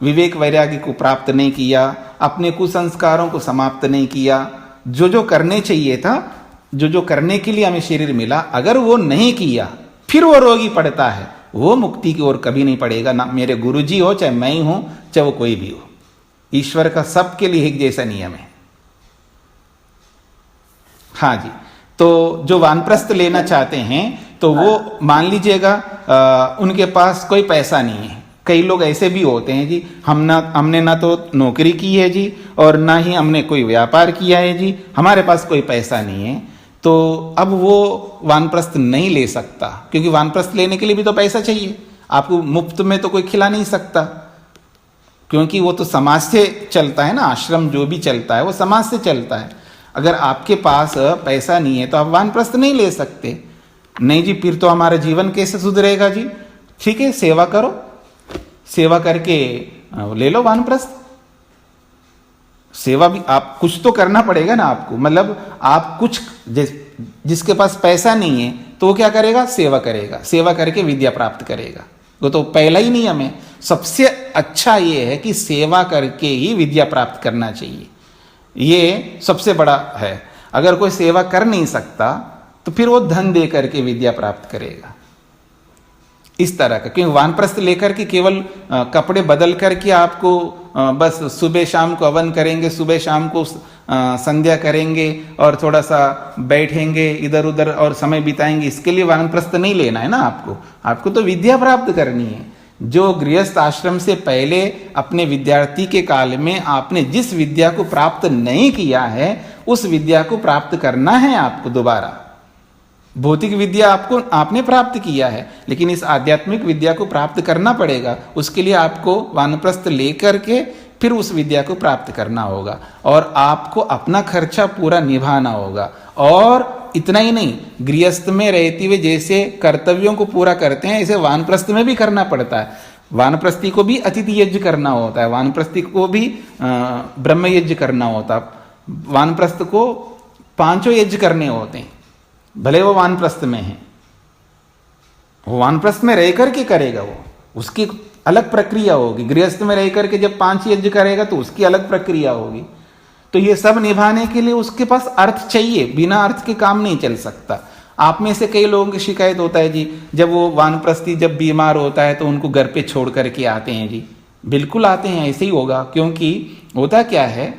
विवेक वैराग्य को प्राप्त नहीं किया, अपने कुसंस्कारों को समाप्त नहीं किया, जो जो करने चाहिए था, जो जो करने के लिए हमें शरीर मिला, अगर वो नहीं किया फिर वो रोगी पड़ता है, वो मुक्ति की ओर कभी नहीं पड़ेगा। ना मेरे गुरुजी हो, चाहे मैं हूं, चाहे वो कोई भी हो, ईश्वर का सबके लिए एक जैसा नियम है। हाँ जी, तो जो वानप्रस्थ लेना चाहते हैं तो वो मान लीजिएगा उनके पास कोई पैसा नहीं है। कई लोग ऐसे भी होते हैं जी, हमने ना तो नौकरी की है जी और ना ही हमने कोई व्यापार किया है जी, हमारे पास कोई पैसा नहीं है, तो अब वो वानप्रस्थ नहीं ले सकता। क्योंकि वानप्रस्थ लेने के लिए भी तो पैसा चाहिए, आपको मुफ्त में तो कोई खिला नहीं सकता, क्योंकि वो तो समाज से चलता है ना। आश्रम जो भी चलता है वो समाज से चलता है। अगर आपके पास पैसा नहीं है तो आप वानप्रस्थ नहीं ले सकते। नहीं जी, फिर तो हमारा जीवन कैसे सुधरेगा जी? ठीक है, सेवा करो, सेवा करके ले लो वानप्रस्थ। सेवा भी आप कुछ तो करना पड़ेगा ना आपको। मतलब आप कुछ, जिसके पास पैसा नहीं है तो वो क्या करेगा? सेवा करेगा, सेवा करके विद्या प्राप्त करेगा। वो तो पहला ही नियम है। सबसे अच्छा ये है कि सेवा करके ही विद्या प्राप्त करना चाहिए, ये सबसे बड़ा है। अगर कोई सेवा कर नहीं सकता तो फिर वो धन दे करके विद्या प्राप्त करेगा। इस तरह का, क्योंकि वानप्रस्थ लेकर के केवल कपड़े बदल करके आपको बस सुबह शाम को हवन करेंगे, सुबह शाम को संध्या करेंगे और थोड़ा सा बैठेंगे इधर उधर और समय बिताएंगे, इसके लिए वानप्रस्थ नहीं लेना है ना आपको। आपको तो विद्या प्राप्त करनी है। जो गृहस्थ आश्रम से पहले अपने विद्यार्थी के काल में आपने जिस विद्या को प्राप्त नहीं किया है, उस विद्या को प्राप्त करना है आपको दोबारा। भौतिक विद्या आपने प्राप्त किया है, लेकिन इस आध्यात्मिक विद्या को प्राप्त करना पड़ेगा। उसके लिए आपको वानप्रस्थ लेकर के फिर उस विद्या को प्राप्त करना होगा और आपको अपना खर्चा पूरा निभाना होगा। और इतना ही नहीं, गृहस्थ में रहते हुए जैसे कर्तव्यों को पूरा करते हैं, ऐसे वानप्रस्थ में भी करना पड़ता है। वानप्रस्थी को भी अतिथि यज्ञ करना होता है, वानप्रस्थी को भी ब्रह्म यज्ञ करना होता है, वानप्रस्थ को 5 यज्ञ करने होते हैं, भले वो वानप्रस्थ में है। वो वानप्रस्थ में रह करके करेगा, वो उसकी अलग प्रक्रिया होगी। गृहस्थ में रह करके जब 5 यज्ञ करेगा तो उसकी अलग प्रक्रिया होगी। तो ये सब निभाने के लिए उसके पास अर्थ चाहिए, बिना अर्थ के काम नहीं चल सकता। आप में से कई लोगों की शिकायत होता है जी, जब वो वानप्रस्थी जब बीमार होता है तो उनको घर पे छोड़ करके आते हैं जी। बिल्कुल आते हैं, ऐसे ही होगा। क्योंकि होता क्या है,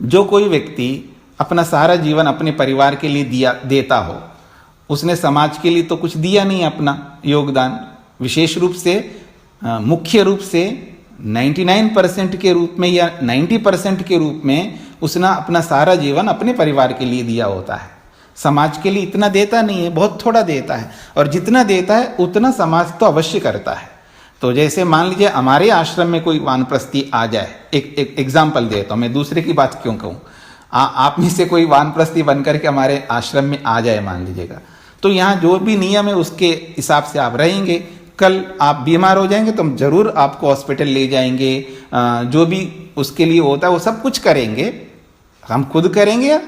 जो कोई व्यक्ति अपना सारा जीवन अपने परिवार के लिए देता हो, उसने समाज के लिए तो कुछ दिया नहीं अपना योगदान। विशेष रूप से मुख्य रूप से 99% के रूप में या 90% के रूप में उसने अपना सारा जीवन अपने परिवार के लिए दिया होता है। समाज के लिए इतना देता नहीं है, बहुत थोड़ा देता है। और जितना देता है उतना समाज तो अवश्य करता है। तो जैसे मान लीजिए हमारे आश्रम में कोई वानप्रस्थी आ जाए, एक एग्जाम्पल देता हूँ, मैं दूसरे की बात क्यों कहूँ। आप में से कोई वानप्रस्थी बनकर के हमारे आश्रम में आ जाए मान लीजिएगा, तो यहाँ जो भी नियम है उसके हिसाब से आप रहेंगे। कल आप बीमार हो जाएंगे तो हम जरूर आपको हॉस्पिटल ले जाएंगे, जो भी उसके लिए होता है वो सब कुछ करेंगे। हम खुद करेंगे या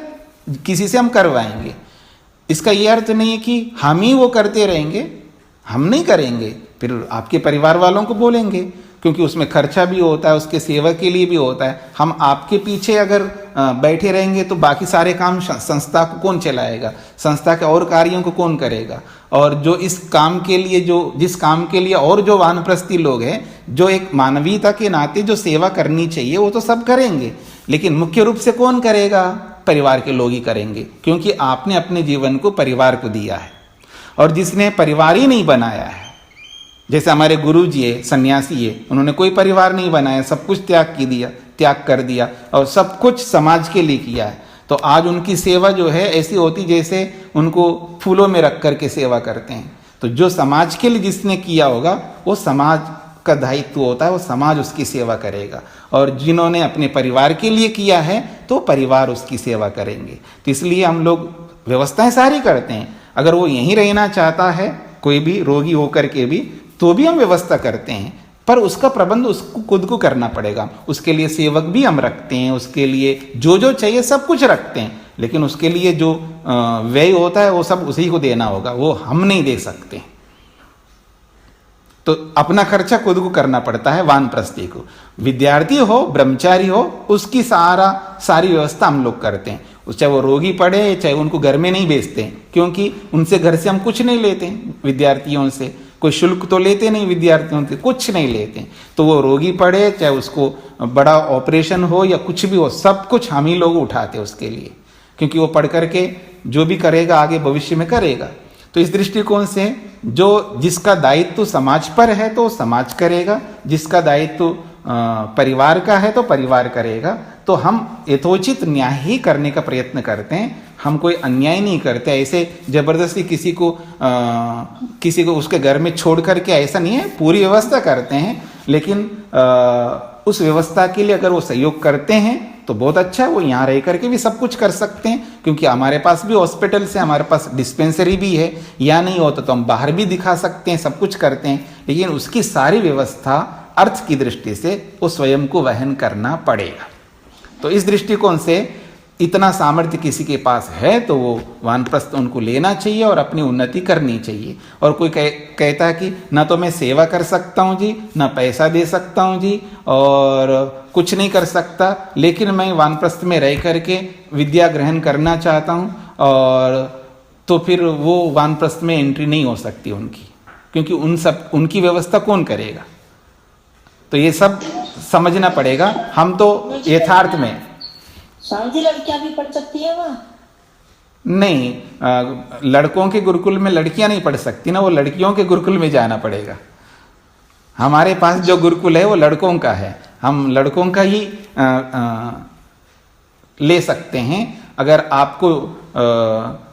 किसी से हम करवाएंगे। इसका ये अर्थ नहीं है कि हम ही वो करते रहेंगे, हम नहीं करेंगे, फिर आपके परिवार वालों को बोलेंगे, क्योंकि उसमें खर्चा भी होता है, उसके सेवा के लिए भी होता है। हम आपके पीछे अगर बैठे रहेंगे तो बाकी सारे काम संस्था को कौन चलाएगा, संस्था के और कार्यों को कौन करेगा। और जो इस काम के लिए जिस काम के लिए और जो वानप्रस्थी लोग हैं, जो एक मानवीयता के नाते जो सेवा करनी चाहिए वो तो सब करेंगे, लेकिन मुख्य रूप से कौन करेगा, परिवार के लोग ही करेंगे। क्योंकि आपने अपने जीवन को परिवार को दिया है। और जिसने परिवार ही नहीं बनाया है, जैसे हमारे गुरु जी है, सन्यासी है, उन्होंने कोई परिवार नहीं बनाया, सब कुछ त्याग कर दिया और सब कुछ समाज के लिए किया है। तो आज उनकी सेवा जो है ऐसी होती जैसे उनको फूलों में रख करके सेवा करते हैं। तो जो समाज के लिए जिसने किया होगा वो समाज का दायित्व होता है, वो समाज उसकी सेवा करेगा। और जिन्होंने अपने परिवार के लिए किया है तो परिवार उसकी सेवा करेंगे। तो इसलिए हम लोग व्यवस्थाएं सारी करते हैं। अगर वो यहीं रहना चाहता है, कोई भी रोगी होकर के भी, तो भी हम व्यवस्था करते हैं, पर उसका प्रबंध उसको खुद को करना पड़ेगा। उसके लिए सेवक भी हम रखते हैं, उसके लिए जो चाहिए सब कुछ रखते हैं, लेकिन उसके लिए जो व्यय होता है वो सब उसी को देना होगा, वो हम नहीं दे सकते। तो अपना खर्चा खुद को करना पड़ता है वानप्रस्थी को। विद्यार्थी हो, ब्रह्मचारी हो, उसकी सारी व्यवस्था हम लोग करते हैं। चाहे वो रोगी पड़े, चाहे उनको घर में नहीं भेजते, क्योंकि उनसे घर से हम कुछ नहीं लेते। विद्यार्थियों से कोई शुल्क तो लेते नहीं, विद्यार्थियों से कुछ नहीं लेते। तो वो रोगी पड़े, चाहे उसको बड़ा ऑपरेशन हो या कुछ भी हो, सब कुछ हम ही लोग उठाते उसके लिए, क्योंकि वो पढ़ करके जो भी करेगा आगे भविष्य में करेगा। तो इस दृष्टिकोण से जिसका दायित्व समाज पर है तो समाज करेगा, जिसका दायित्व परिवार का है तो परिवार करेगा। तो हम यथोचित न्याय ही करने का प्रयत्न करते हैं, हम कोई अन्याय नहीं करते। ऐसे जबरदस्ती किसी को उसके घर में छोड़ करके ऐसा नहीं है, पूरी व्यवस्था करते हैं। लेकिन उस व्यवस्था के लिए अगर वो सहयोग करते हैं तो बहुत अच्छा है, वो यहाँ रह करके भी सब कुछ कर सकते हैं, क्योंकि हमारे पास भी हॉस्पिटल से, हमारे पास डिस्पेंसरी भी है। या नहीं होता तो हम बाहर भी दिखा सकते हैं, सब कुछ करते हैं, लेकिन उसकी सारी व्यवस्था अर्थ की दृष्टि से वो स्वयं को वहन करना पड़ेगा। तो इस दृष्टिकोण से इतना सामर्थ्य किसी के पास है तो वो वानप्रस्थ उनको लेना चाहिए और अपनी उन्नति करनी चाहिए। और कोई कहता है कि ना तो मैं सेवा कर सकता हूँ जी, ना पैसा दे सकता हूँ जी, और कुछ नहीं कर सकता, लेकिन मैं वानप्रस्थ में रह करके विद्या ग्रहण करना चाहता हूँ, और तो फिर वो वानप्रस्थ में एंट्री नहीं हो सकती उनकी, क्योंकि उनकी व्यवस्था कौन करेगा। तो ये सब समझना पड़ेगा। हम तो यथार्थ में स्वामी जी लड़कियां भी पढ़ सकती है वहाँ? नहीं, लड़कों के गुरुकुल में लड़कियां नहीं पढ़ सकती ना, वो लड़कियों के गुरुकुल में जाना पड़ेगा। हमारे पास जो गुरुकुल है वो लड़कों का है, हम लड़कों का ही ले सकते हैं। अगर आपको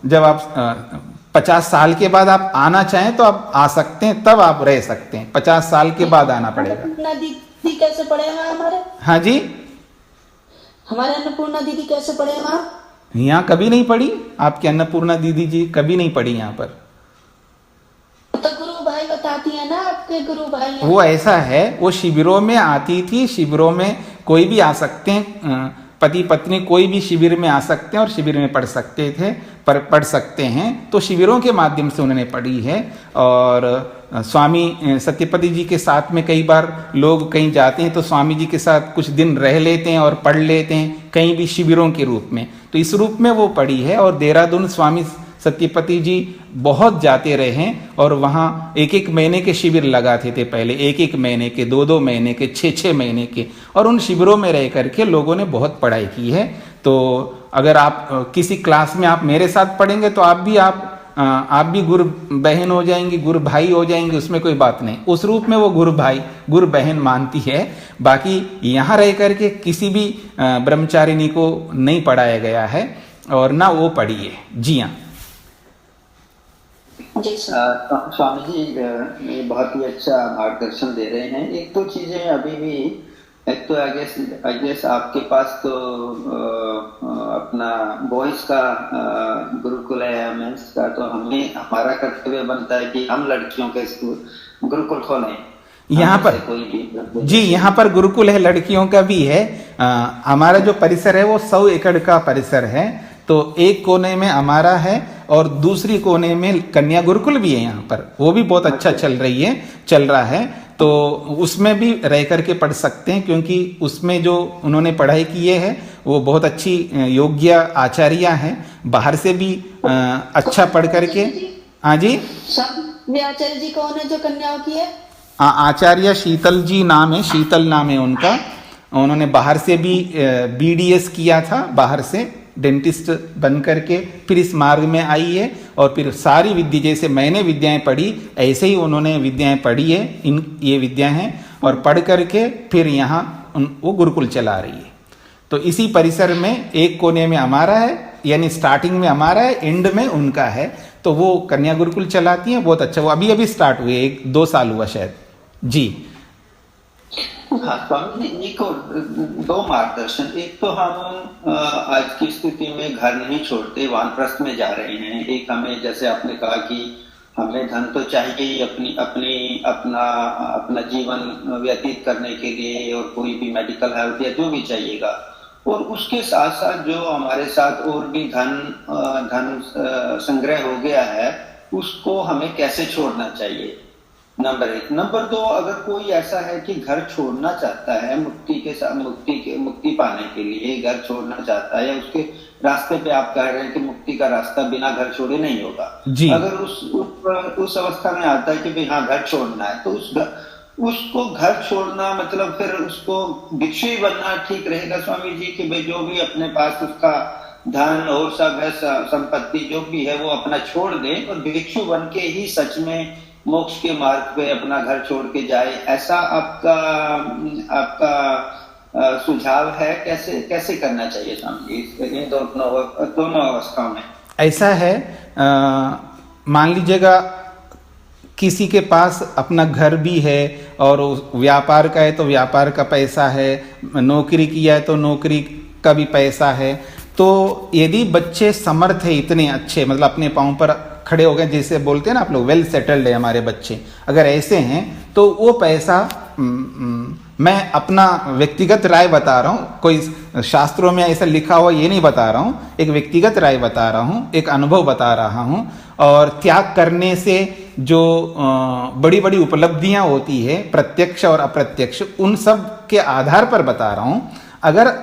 जब आप 50 साल के बाद आप आना चाहें तो आप आ सकते हैं, तब आप रह सकते हैं। 50 साल के बाद आना पड़ेगा। अन्नपूर्णा दीदी कैसे पढ़े वहाँ हमारे? हाँ जी, हमारे अन्नपूर्णा दीदी कैसे पढ़े वहाँ? यहाँ कभी नहीं पढ़ी आपकी अन्नपूर्णा दीदी जी, कभी नहीं पढ़ी यहाँ पर। तो गुरु भाई बताती है ना, आपके गुरु भाई हैं। वो ऐसा है, वो शिविरों में आती थी, शिविरों में कोई भी आ सकते हैं, पति पत्नी कोई भी शिविर में आ सकते हैं और शिविर में पढ़ सकते थे, पढ़ सकते हैं। तो शिविरों के माध्यम से उन्होंने पढ़ी है। और स्वामी सत्यपति जी के साथ में कई बार लोग कहीं जाते हैं तो स्वामी जी के साथ कुछ दिन रह लेते हैं और पढ़ लेते हैं, कहीं भी शिविरों के रूप में। तो इस रूप में वो पढ़ी है। और देहरादून स्वामी सत्यपति जी बहुत जाते रहे हैं और वहाँ 1-1 महीने के शिविर लगाते थे पहले, 1-1 महीने के, 2-2 महीने के, 6-6 महीने के। और उन शिविरों में रह करके लोगों ने बहुत पढ़ाई की है। तो अगर आप किसी क्लास में आप मेरे साथ पढ़ेंगे तो आप भी गुरु बहन हो जाएंगी, गुरु भाई हो जाएंगे, उसमें कोई बात नहीं। उस रूप में वो गुरु भाई गुरु बहन मानती है। बाकी यहाँ रह करके किसी भी ब्रह्मचारिणी को नहीं पढ़ाया गया है और ना वो पढ़ी है। जी हाँ स्वामी जी ये बहुत ही अच्छा मार्गदर्शन दे रहे हैं। एक तो चीजें अभी भी, एक तो आई गेस आपके पास तो अपना बॉयज का गुरुकुल है या मेंस का, तो हमारा कर्तव्य बनता है कि हम लड़कियों के स्कूल गुरुकुल खोलें यहाँ पर। कोई भी जी, यहाँ पर गुरुकुल है, लड़कियों का भी है। हमारा जो परिसर है वो 100 एकड़ का परिसर है। तो एक कोने में हमारा है और दूसरी कोने में कन्या गुरुकुल भी है यहाँ पर, वो भी बहुत अच्छा चल रहा है। तो उसमें भी रह करके पढ़ सकते हैं, क्योंकि उसमें जो उन्होंने पढ़ाई की है वो बहुत अच्छी योग्य आचार्य हैं, बाहर से भी अच्छा पढ़ करके। हाँ जी, वे आचार्य जी कौन है जो कन्याओं की है? आचार्य शीतल जी नाम है, शीतल नाम है उनका। उन्होंने बाहर से भी BDS किया था, बाहर से डेंटिस्ट बन करके फिर इस मार्ग में आई है। और फिर सारी विद्या, जैसे मैंने विद्याएं पढ़ी ऐसे ही उन्होंने विद्याएं पढ़ी है। ये विद्या हैं और पढ़ करके फिर यहाँ वो गुरुकुल चला रही है। तो इसी परिसर में एक कोने में हमारा है, यानी स्टार्टिंग में हमारा है, एंड में उनका है। तो वो कन्या गुरुकुल चलाती हैं, बहुत अच्छा। वो अभी स्टार्ट हुए, 1-2 साल हुआ शायद। जी हाँ स्वामी जी, एक और 2 मार्गदर्शन। एक तो हम आज की स्थिति में घर नहीं छोड़ते, वानप्रस्थ में जा रहे हैं। एक हमें, जैसे आपने कहा कि हमें धन तो चाहिए ही अपना जीवन व्यतीत करने के लिए, और कोई भी मेडिकल हेल्थ या जो भी चाहिएगा। और उसके साथ साथ जो हमारे साथ और भी धन संग्रह हो गया है, उसको हमें कैसे छोड़ना चाहिए, नंबर 1। नंबर 2, अगर कोई ऐसा है कि घर छोड़ना चाहता है, मुक्ति पाने के लिए घर छोड़ना चाहता है, या उसके रास्ते पे आप कह रहे हैं कि मुक्ति का रास्ता बिना घर छोड़े नहीं होगा जी। अगर उस अवस्था में आता है कि भाई हाँ घर छोड़ना है, तो उसको घर छोड़ना मतलब फिर उसको भिक्षु ही बनना ठीक रहेगा स्वामी जी? कि भाई जो भी अपने पास उसका धन और सब है, संपत्ति जो भी है, वो अपना छोड़ दे और भिक्षु बन के ही सच में मोक्ष के मार्ग पे अपना घर छोड़ के जाए, ऐसा आपका सुझाव है? कैसे करना चाहिए स्वामी जी इन दोनों अवस्थाओं में? ऐसा है, मान लीजिएगा किसी के पास अपना घर भी है और व्यापार का है तो व्यापार का पैसा है, नौकरी किया है तो नौकरी का भी पैसा है। तो यदि बच्चे समर्थ है, इतने अच्छे, मतलब अपने पांव पर खड़े हो गए, जैसे बोलते हैं ना आप लोग, वेल सेटल्ड है हमारे बच्चे, अगर ऐसे हैं तो वो पैसा, मैं अपना व्यक्तिगत राय बता रहा हूँ, कोई शास्त्रों में ऐसा लिखा हुआ ये नहीं बता रहा हूँ, एक व्यक्तिगत राय बता रहा हूँ, एक अनुभव बता रहा हूँ। और त्याग करने से जो बड़ी बड़ी उपलब्धियां होती है, प्रत्यक्ष और अप्रत्यक्ष, उन सब के आधार पर बता रहा हूँ। अगर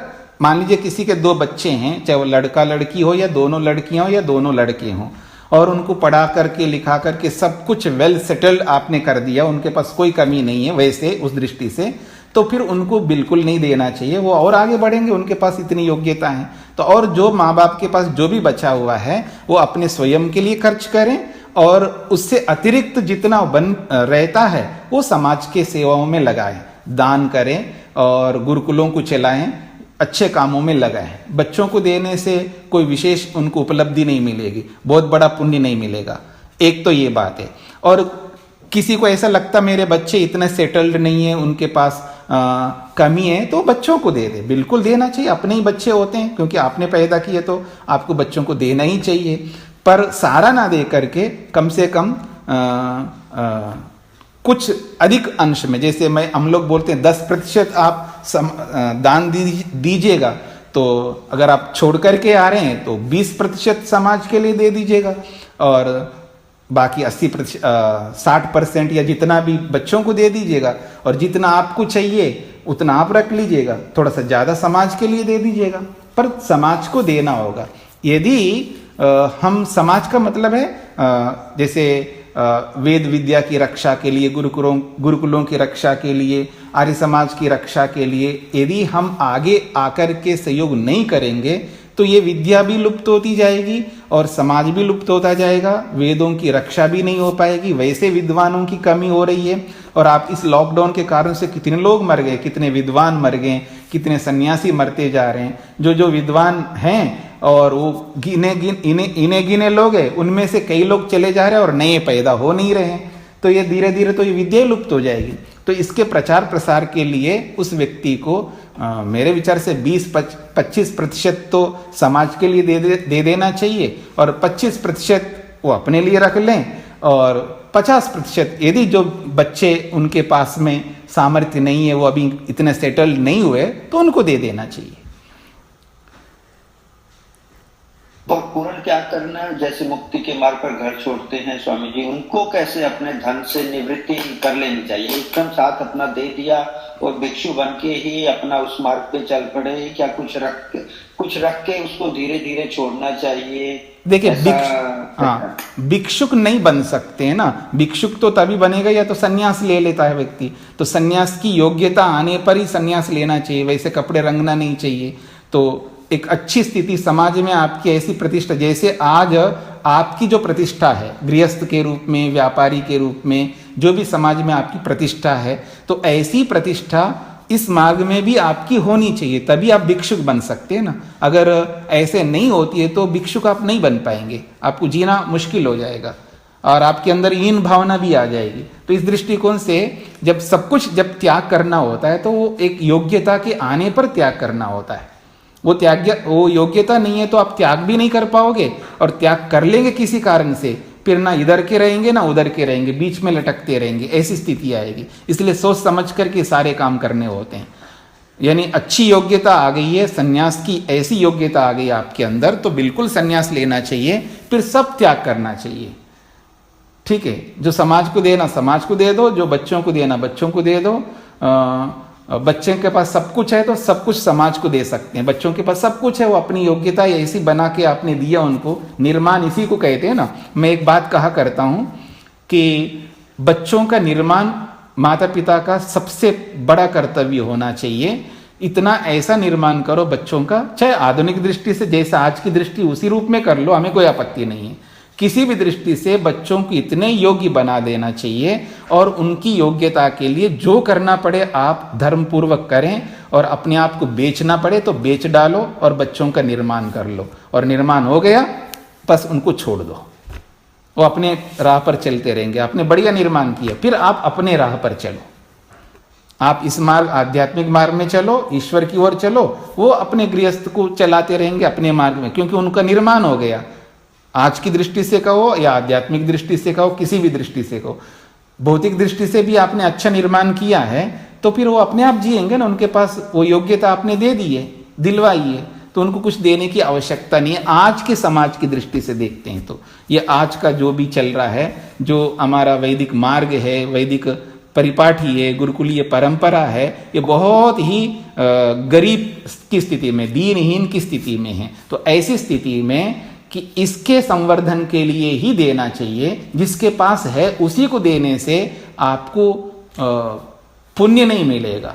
मान लीजिए किसी के 2 बच्चे हैं, चाहे वो लड़का लड़की हो या दोनों लड़कियां हो या दोनों लड़के हों, और उनको पढ़ा करके लिखा करके सब कुछ वेल सेटल्ड आपने कर दिया, उनके पास कोई कमी नहीं है वैसे उस दृष्टि से, तो फिर उनको बिल्कुल नहीं देना चाहिए। वो और आगे बढ़ेंगे, उनके पास इतनी योग्यता है। तो और जो माँ बाप के पास जो भी बचा हुआ है वो अपने स्वयं के लिए खर्च करें, और उससे अतिरिक्त जितना बन रहता है वो समाज के सेवाओं में लगाएं, दान करें और गुरुकुलों को चलाएं, अच्छे कामों में लगाएं। बच्चों को देने से कोई विशेष उनको उपलब्धि नहीं मिलेगी, बहुत बड़ा पुण्य नहीं मिलेगा। एक तो ये बात है। और किसी को ऐसा लगता मेरे बच्चे इतने सेटल्ड नहीं है, उनके पास कमी है, तो बच्चों को दे दे, बिल्कुल देना चाहिए। अपने ही बच्चे होते हैं, क्योंकि आपने पैदा किए तो आपको बच्चों को देना ही चाहिए, पर सारा ना दे करके कम से कम कुछ अधिक अंश में, जैसे हम लोग बोलते हैं 10% आप दान दीजिएगा, तो अगर आप छोड़ करके आ रहे हैं तो 20% समाज के लिए दे दीजिएगा, और बाकी 80% 60% या जितना भी बच्चों को दे दीजिएगा, और जितना आपको चाहिए उतना आप रख लीजिएगा, थोड़ा सा ज़्यादा समाज के लिए दे दीजिएगा, पर समाज को देना होगा। यदि हम समाज का मतलब है जैसे वेद विद्या की रक्षा के लिए, गुरुकुलों की रक्षा के लिए, आर्य समाज की रक्षा के लिए यदि हम आगे आकर के सहयोग नहीं करेंगे तो ये विद्या भी लुप्त होती जाएगी और समाज भी लुप्त होता जाएगा, वेदों की रक्षा भी नहीं हो पाएगी। वैसे विद्वानों की कमी हो रही है, और आप इस लॉकडाउन के कारण से कितने लोग मर गए, कितने विद्वान मर गए, कितने सन्यासी मरते जा रहे हैं। जो विद्वान हैं और वो इने गिने लोग हैं, उनमें से कई लोग चले जा रहे हैं और नए पैदा हो नहीं रहे हैं। तो ये धीरे धीरे तो ये विद्या लुप्त हो जाएगी। तो इसके प्रचार प्रसार के लिए उस व्यक्ति को मेरे विचार से 20-25% तो समाज के लिए दे देना चाहिए, और 25% वो अपने लिए रख लें, और 50% यदि जो बच्चे उनके पास में सामर्थ्य नहीं है, वो अभी इतने सेटल्ड नहीं हुए, तो उनको दे देना चाहिए। और पूर्ण त्याग करना, जैसे मुक्ति के मार्ग पर घर छोड़ते हैं स्वामी जी, उनको कैसे अपने धन से निवृत्ति कर लेनी चाहिए? एकदम साथ अपना दे दिया और भिक्षु बन के ही अपना उस मार्ग पे चल पड़े, क्या कुछ रख के उसको धीरे धीरे छोड़ना चाहिए? देखिए भिक्षुक नहीं बन सकते हैं ना। भिक्षुक तो तभी बनेगा या तो सन्यास ले लेता है व्यक्ति, तो सन्यास की योग्यता आने पर ही सन्यास लेना चाहिए, वैसे कपड़े रंगना नहीं चाहिए। तो एक अच्छी स्थिति समाज में आपकी ऐसी प्रतिष्ठा, जैसे आज आपकी जो प्रतिष्ठा है गृहस्थ के रूप में, व्यापारी के रूप में, जो भी समाज में आपकी प्रतिष्ठा है, तो ऐसी प्रतिष्ठा इस मार्ग में भी आपकी होनी चाहिए, तभी आप भिक्षुक बन सकते हैं ना। अगर ऐसे नहीं होती है तो भिक्षुक आप नहीं बन पाएंगे, आपको जीना मुश्किल हो जाएगा और आपके अंदर हीन भावना भी आ जाएगी। तो इस दृष्टिकोण से जब सब कुछ जब त्याग करना होता है तो वो एक योग्यता के आने पर त्याग करना होता है। वो योग्यता नहीं है तो आप त्याग भी नहीं कर पाओगे, और त्याग कर लेंगे किसी कारण से, फिर ना इधर के रहेंगे ना उधर के रहेंगे, बीच में लटकते रहेंगे, ऐसी स्थिति आएगी। इसलिए सोच समझ करके सारे काम करने होते हैं। यानी अच्छी योग्यता आ गई है, सन्यास की ऐसी योग्यता आ गई आपके अंदर, तो बिल्कुल सन्यास लेना चाहिए, फिर सब त्याग करना चाहिए। ठीक है, जो समाज को देना समाज को दे दो, जो बच्चों को देना बच्चों को दे दो। बच्चे के पास सब कुछ है तो सब कुछ समाज को दे सकते हैं। बच्चों के पास सब कुछ है, वो अपनी योग्यता ऐसी बना के आपने दिया उनको, निर्माण इसी को कहते हैं ना। मैं एक बात कहा करता हूं कि बच्चों का निर्माण माता पिता का सबसे बड़ा कर्तव्य होना चाहिए। इतना ऐसा निर्माण करो बच्चों का, चाहे आधुनिक दृष्टि से जैसा आज की दृष्टि उसी रूप में कर लो, हमें कोई आपत्ति नहीं है। किसी भी दृष्टि से बच्चों को इतने योग्य बना देना चाहिए, और उनकी योग्यता के लिए जो करना पड़े आप धर्म पूर्वक करें, और अपने आप को बेचना पड़े तो बेच डालो और बच्चों का निर्माण कर लो। और निर्माण हो गया बस उनको छोड़ दो, वो अपने राह पर चलते रहेंगे। आपने बढ़िया निर्माण किया, फिर आप अपने राह पर चलो। आप इस मार्ग आध्यात्मिक मार्ग में चलो, ईश्वर की ओर चलो, वो अपने गृहस्थ को चलाते रहेंगे अपने मार्ग में, क्योंकि उनका निर्माण हो गया। आज की दृष्टि से कहो या आध्यात्मिक दृष्टि से कहो, किसी भी दृष्टि से कहो, भौतिक दृष्टि से भी आपने अच्छा निर्माण किया है तो फिर वो अपने आप जिएंगे ना। उनके पास वो योग्यता आपने दे दी है, दिलवाई है, तो उनको कुछ देने की आवश्यकता नहीं है। आज के समाज की दृष्टि से देखते हैं तो ये आज का जो भी चल रहा है, जो हमारा वैदिक मार्ग है, वैदिक परिपाठी है, गुरुकुलीय परंपरा है, ये बहुत ही गरीब की स्थिति में, दीनहीन की स्थिति में है। तो ऐसी स्थिति में कि इसके संवर्धन के लिए ही देना चाहिए, जिसके पास है उसी को देने से आपको पुण्य नहीं मिलेगा,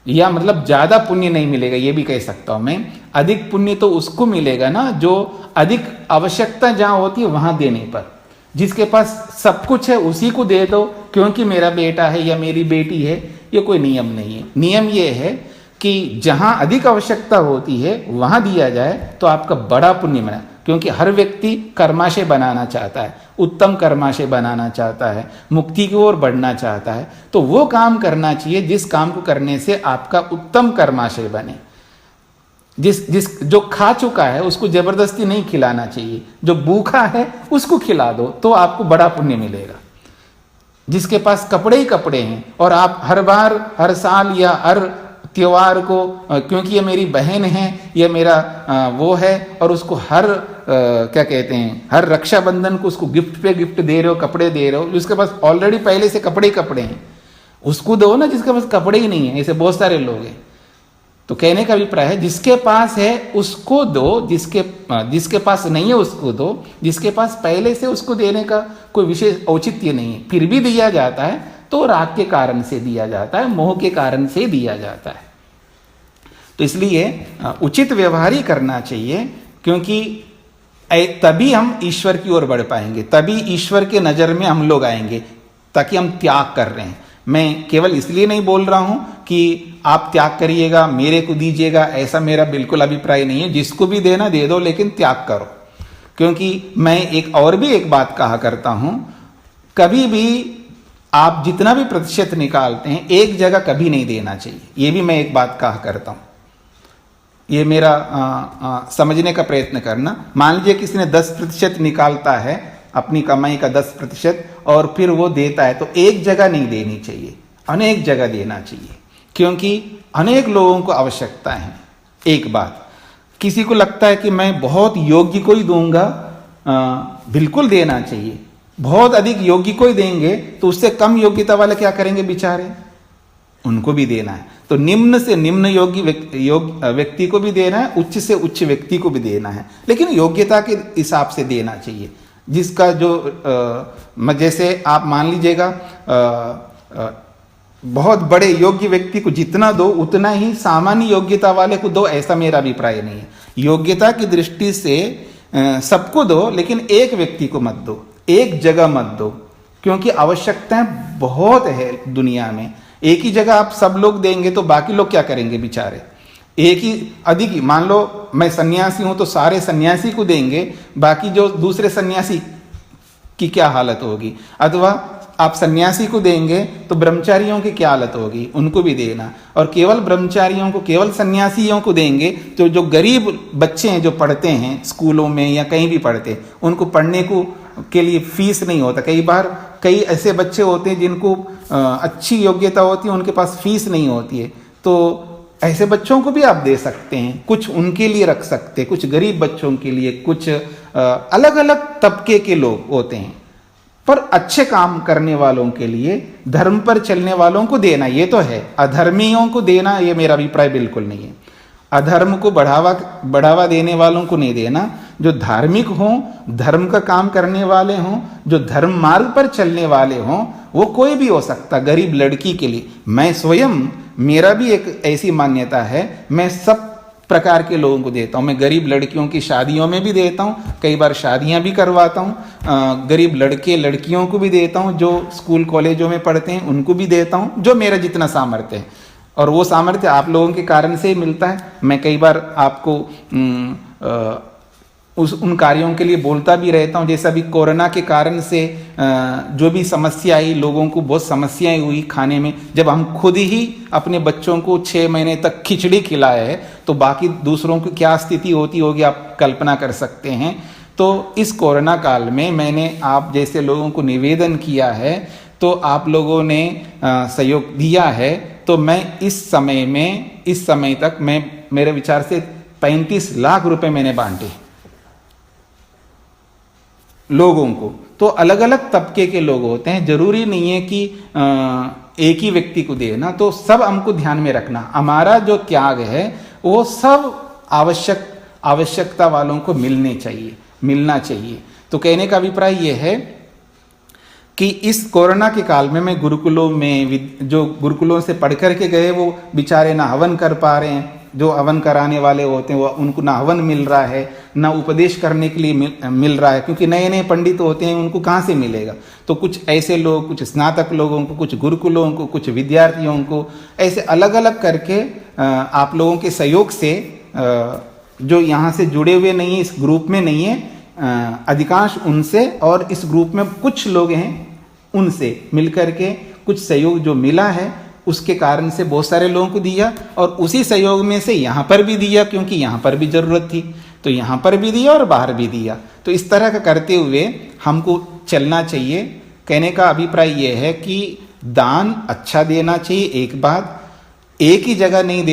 या मतलब ज्यादा पुण्य नहीं मिलेगा, ये भी कह सकता हूं मैं। अधिक पुण्य तो उसको मिलेगा ना जो अधिक आवश्यकता जहां होती है वहां देने पर। जिसके पास सब कुछ है उसी को दे दो क्योंकि मेरा बेटा है या मेरी बेटी है, ये कोई नियम नहीं है। नियम ये है कि जहां अधिक आवश्यकता होती है वहां दिया जाए तो आपका बड़ा पुण्य मिला, क्योंकि हर व्यक्ति कर्माशय बनाना चाहता है, उत्तम कर्माशय बनाना चाहता है, मुक्ति की ओर बढ़ना चाहता है, तो वो काम करना चाहिए जिस काम को करने से आपका उत्तम कर्माशय बने। जो खा चुका है उसको जबरदस्ती नहीं खिलाना चाहिए, जो भूखा है उसको खिला दो तो आपको बड़ा पुण्य मिलेगा। जिसके पास कपड़े ही कपड़े हैं और आप हर बार, हर साल या हर त्योहार को, क्योंकि ये मेरी बहन है, ये मेरा वो है, और उसको हर क्या कहते हैं, हर रक्षाबंधन को उसको गिफ्ट पे गिफ्ट दे रहे हो, कपड़े दे रहे हो, जिसके पास ऑलरेडी पहले से कपड़े ही कपड़े हैं उसको दो ना, जिसके पास कपड़े ही नहीं है। ऐसे बहुत सारे लोग हैं। तो कहने का अभिप्राय है जिसके पास है उसको दो, जिसके पास नहीं है उसको दो, जिसके पास पहले से उसको देने का कोई विशेष औचित्य नहीं है, फिर भी दिया जाता है तो राग के कारण से दिया जाता है, मोह के कारण से दिया जाता है। तो इसलिए उचित व्यवहार ही करना चाहिए, क्योंकि तभी हम ईश्वर की ओर बढ़ पाएंगे, तभी ईश्वर के नजर में हम लोग आएंगे, ताकि हम त्याग कर रहे हैं। मैं केवल इसलिए नहीं बोल रहा हूं कि आप त्याग करिएगा, मेरे को दीजिएगा, ऐसा मेरा बिल्कुल अभिप्राय नहीं है। जिसको भी देना दे दो, लेकिन त्याग करो। क्योंकि मैं एक बात कहा करता हूं, कभी भी आप जितना भी प्रतिशत निकालते हैं एक जगह कभी नहीं देना चाहिए। ये भी मैं एक बात कहा करता हूं, ये मेरा समझने का प्रयत्न करना। मान लीजिए किसी ने 10% निकालता है अपनी कमाई का 10% और फिर वो देता है, तो एक जगह नहीं देनी चाहिए, अनेक जगह देना चाहिए, क्योंकि अनेक लोगों को आवश्यकता है। एक बात, किसी को लगता है कि मैं बहुत योग्य को ही दूंगा, बिल्कुल देना चाहिए। बहुत अधिक योग्य को ही देंगे तो उससे कम योग्यता वाले क्या करेंगे बेचारे, उनको भी देना है। तो निम्न से निम्न योग्य व्यक्ति को भी देना है, उच्च से उच्च व्यक्ति को भी देना है, लेकिन योग्यता के हिसाब से देना चाहिए। जिसका जो जैसे आप मान लीजिएगा बहुत बड़े योग्य व्यक्ति को जितना दो उतना ही सामान्य योग्यता वाले को दो, ऐसा मेरा अभिप्राय नहीं है। योग्यता की दृष्टि से सबको दो, लेकिन एक व्यक्ति को मत दो, एक जगह मत दो, क्योंकि आवश्यकताएं बहुत है दुनिया में। एक ही जगह आप सब लोग देंगे तो बाकी लोग क्या करेंगे बेचारे। एक ही अधिक, मान लो मैं सन्यासी हूं तो सारे सन्यासी को देंगे, बाकी जो दूसरे सन्यासी की क्या हालत होगी। अथवा आप सन्यासी को देंगे तो ब्रह्मचारियों की क्या हालत होगी, उनको भी देना। और केवल ब्रह्मचारियों को, केवल सन्यासियों को देंगे तो जो गरीब बच्चे हैं जो पढ़ते हैं स्कूलों में या कहीं भी पढ़ते हैं, उनको पढ़ने को के लिए फीस नहीं होता। कई बार कई ऐसे बच्चे होते हैं जिनको अच्छी योग्यता होती है, उनके पास फीस नहीं होती है, तो ऐसे बच्चों को भी आप दे सकते हैं, कुछ उनके लिए रख सकते हैं, कुछ गरीब बच्चों के लिए, कुछ अलग अलग तबके के लोग होते हैं। पर अच्छे काम करने वालों के लिए, धर्म पर चलने वालों को देना ये तो है, अधर्मियों को देना ये मेरा अभिप्राय बिल्कुल नहीं है। अधर्म को बढ़ावा देने वालों को नहीं देना। जो धार्मिक हों, धर्म का काम करने वाले हों, जो धर्म मार्ग पर चलने वाले हों, वो कोई भी हो सकता। गरीब लड़की के लिए मैं स्वयं, मेरा भी एक ऐसी मान्यता है, मैं सब प्रकार के लोगों को देता हूं। मैं गरीब लड़कियों की शादियों में भी देता हूं, कई बार शादियां भी करवाता हूं। गरीब लड़के लड़कियों को भी देता हूं, जो स्कूल कॉलेजों में पढ़ते हैं उनको भी देता हूं, जो मेरा जितना सामर्थ्य है। और वो सामर्थ्य आप लोगों के कारण से ही मिलता है। मैं कई बार आपको उन कार्यों के लिए बोलता भी रहता हूं। जैसे अभी कोरोना के कारण से जो भी समस्या आई, लोगों को बहुत समस्याएं हुई खाने में, जब हम खुद ही अपने बच्चों को 6 महीने तक खिचड़ी खिलाए है, तो बाकी दूसरों की क्या स्थिति होती होगी आप कल्पना कर सकते हैं। तो इस कोरोना काल में मैंने आप जैसे लोगों को निवेदन किया है, तो आप लोगों ने सहयोग दिया है, तो मैं इस समय तक मैं मेरे विचार से 35 लाख रुपए मैंने बांटे लोगों को। तो अलग अलग तबके के लोग होते हैं, जरूरी नहीं है कि एक ही व्यक्ति को देना। तो सब हमको ध्यान में रखना, हमारा जो त्याग है वो सब आवश्यकता वालों को मिलने चाहिए। मिलना चाहिए। तो कहने का अभिप्राय ये है कि इस कोरोना के काल में मैं गुरुकुलों में जो गुरुकुलों से पढ़ कर के गए वो बेचारे ना हवन कर पा रहे हैं, जो हवन कराने वाले होते हैं वो उनको ना हवन मिल रहा है, ना उपदेश करने के लिए मिल रहा है, क्योंकि नए नए पंडित होते हैं, उनको कहाँ से मिलेगा। तो कुछ ऐसे लोग, कुछ स्नातक लोगों को, कुछ गुरुकुलों को, कुछ विद्यार्थियों को, ऐसे अलग अलग करके आप लोगों के सहयोग से जो यहाँ से जुड़े हुए नहीं है, इस ग्रुप में नहीं है, अधिकांश उनसे और इस ग्रुप में कुछ लोग हैं उनसे मिलकर के कुछ सहयोग जो मिला है उसके कारण से बहुत सारे लोगों को दिया, और उसी सहयोग में से यहाँ पर भी दिया, क्योंकि यहाँ पर भी ज़रूरत थी तो यहाँ पर भी दिया और बाहर भी दिया। तो इस तरह का करते हुए हमको चलना चाहिए। कहने का अभिप्राय ये है कि दान अच्छा देना चाहिए, एक बात, एक ही जगह नहीं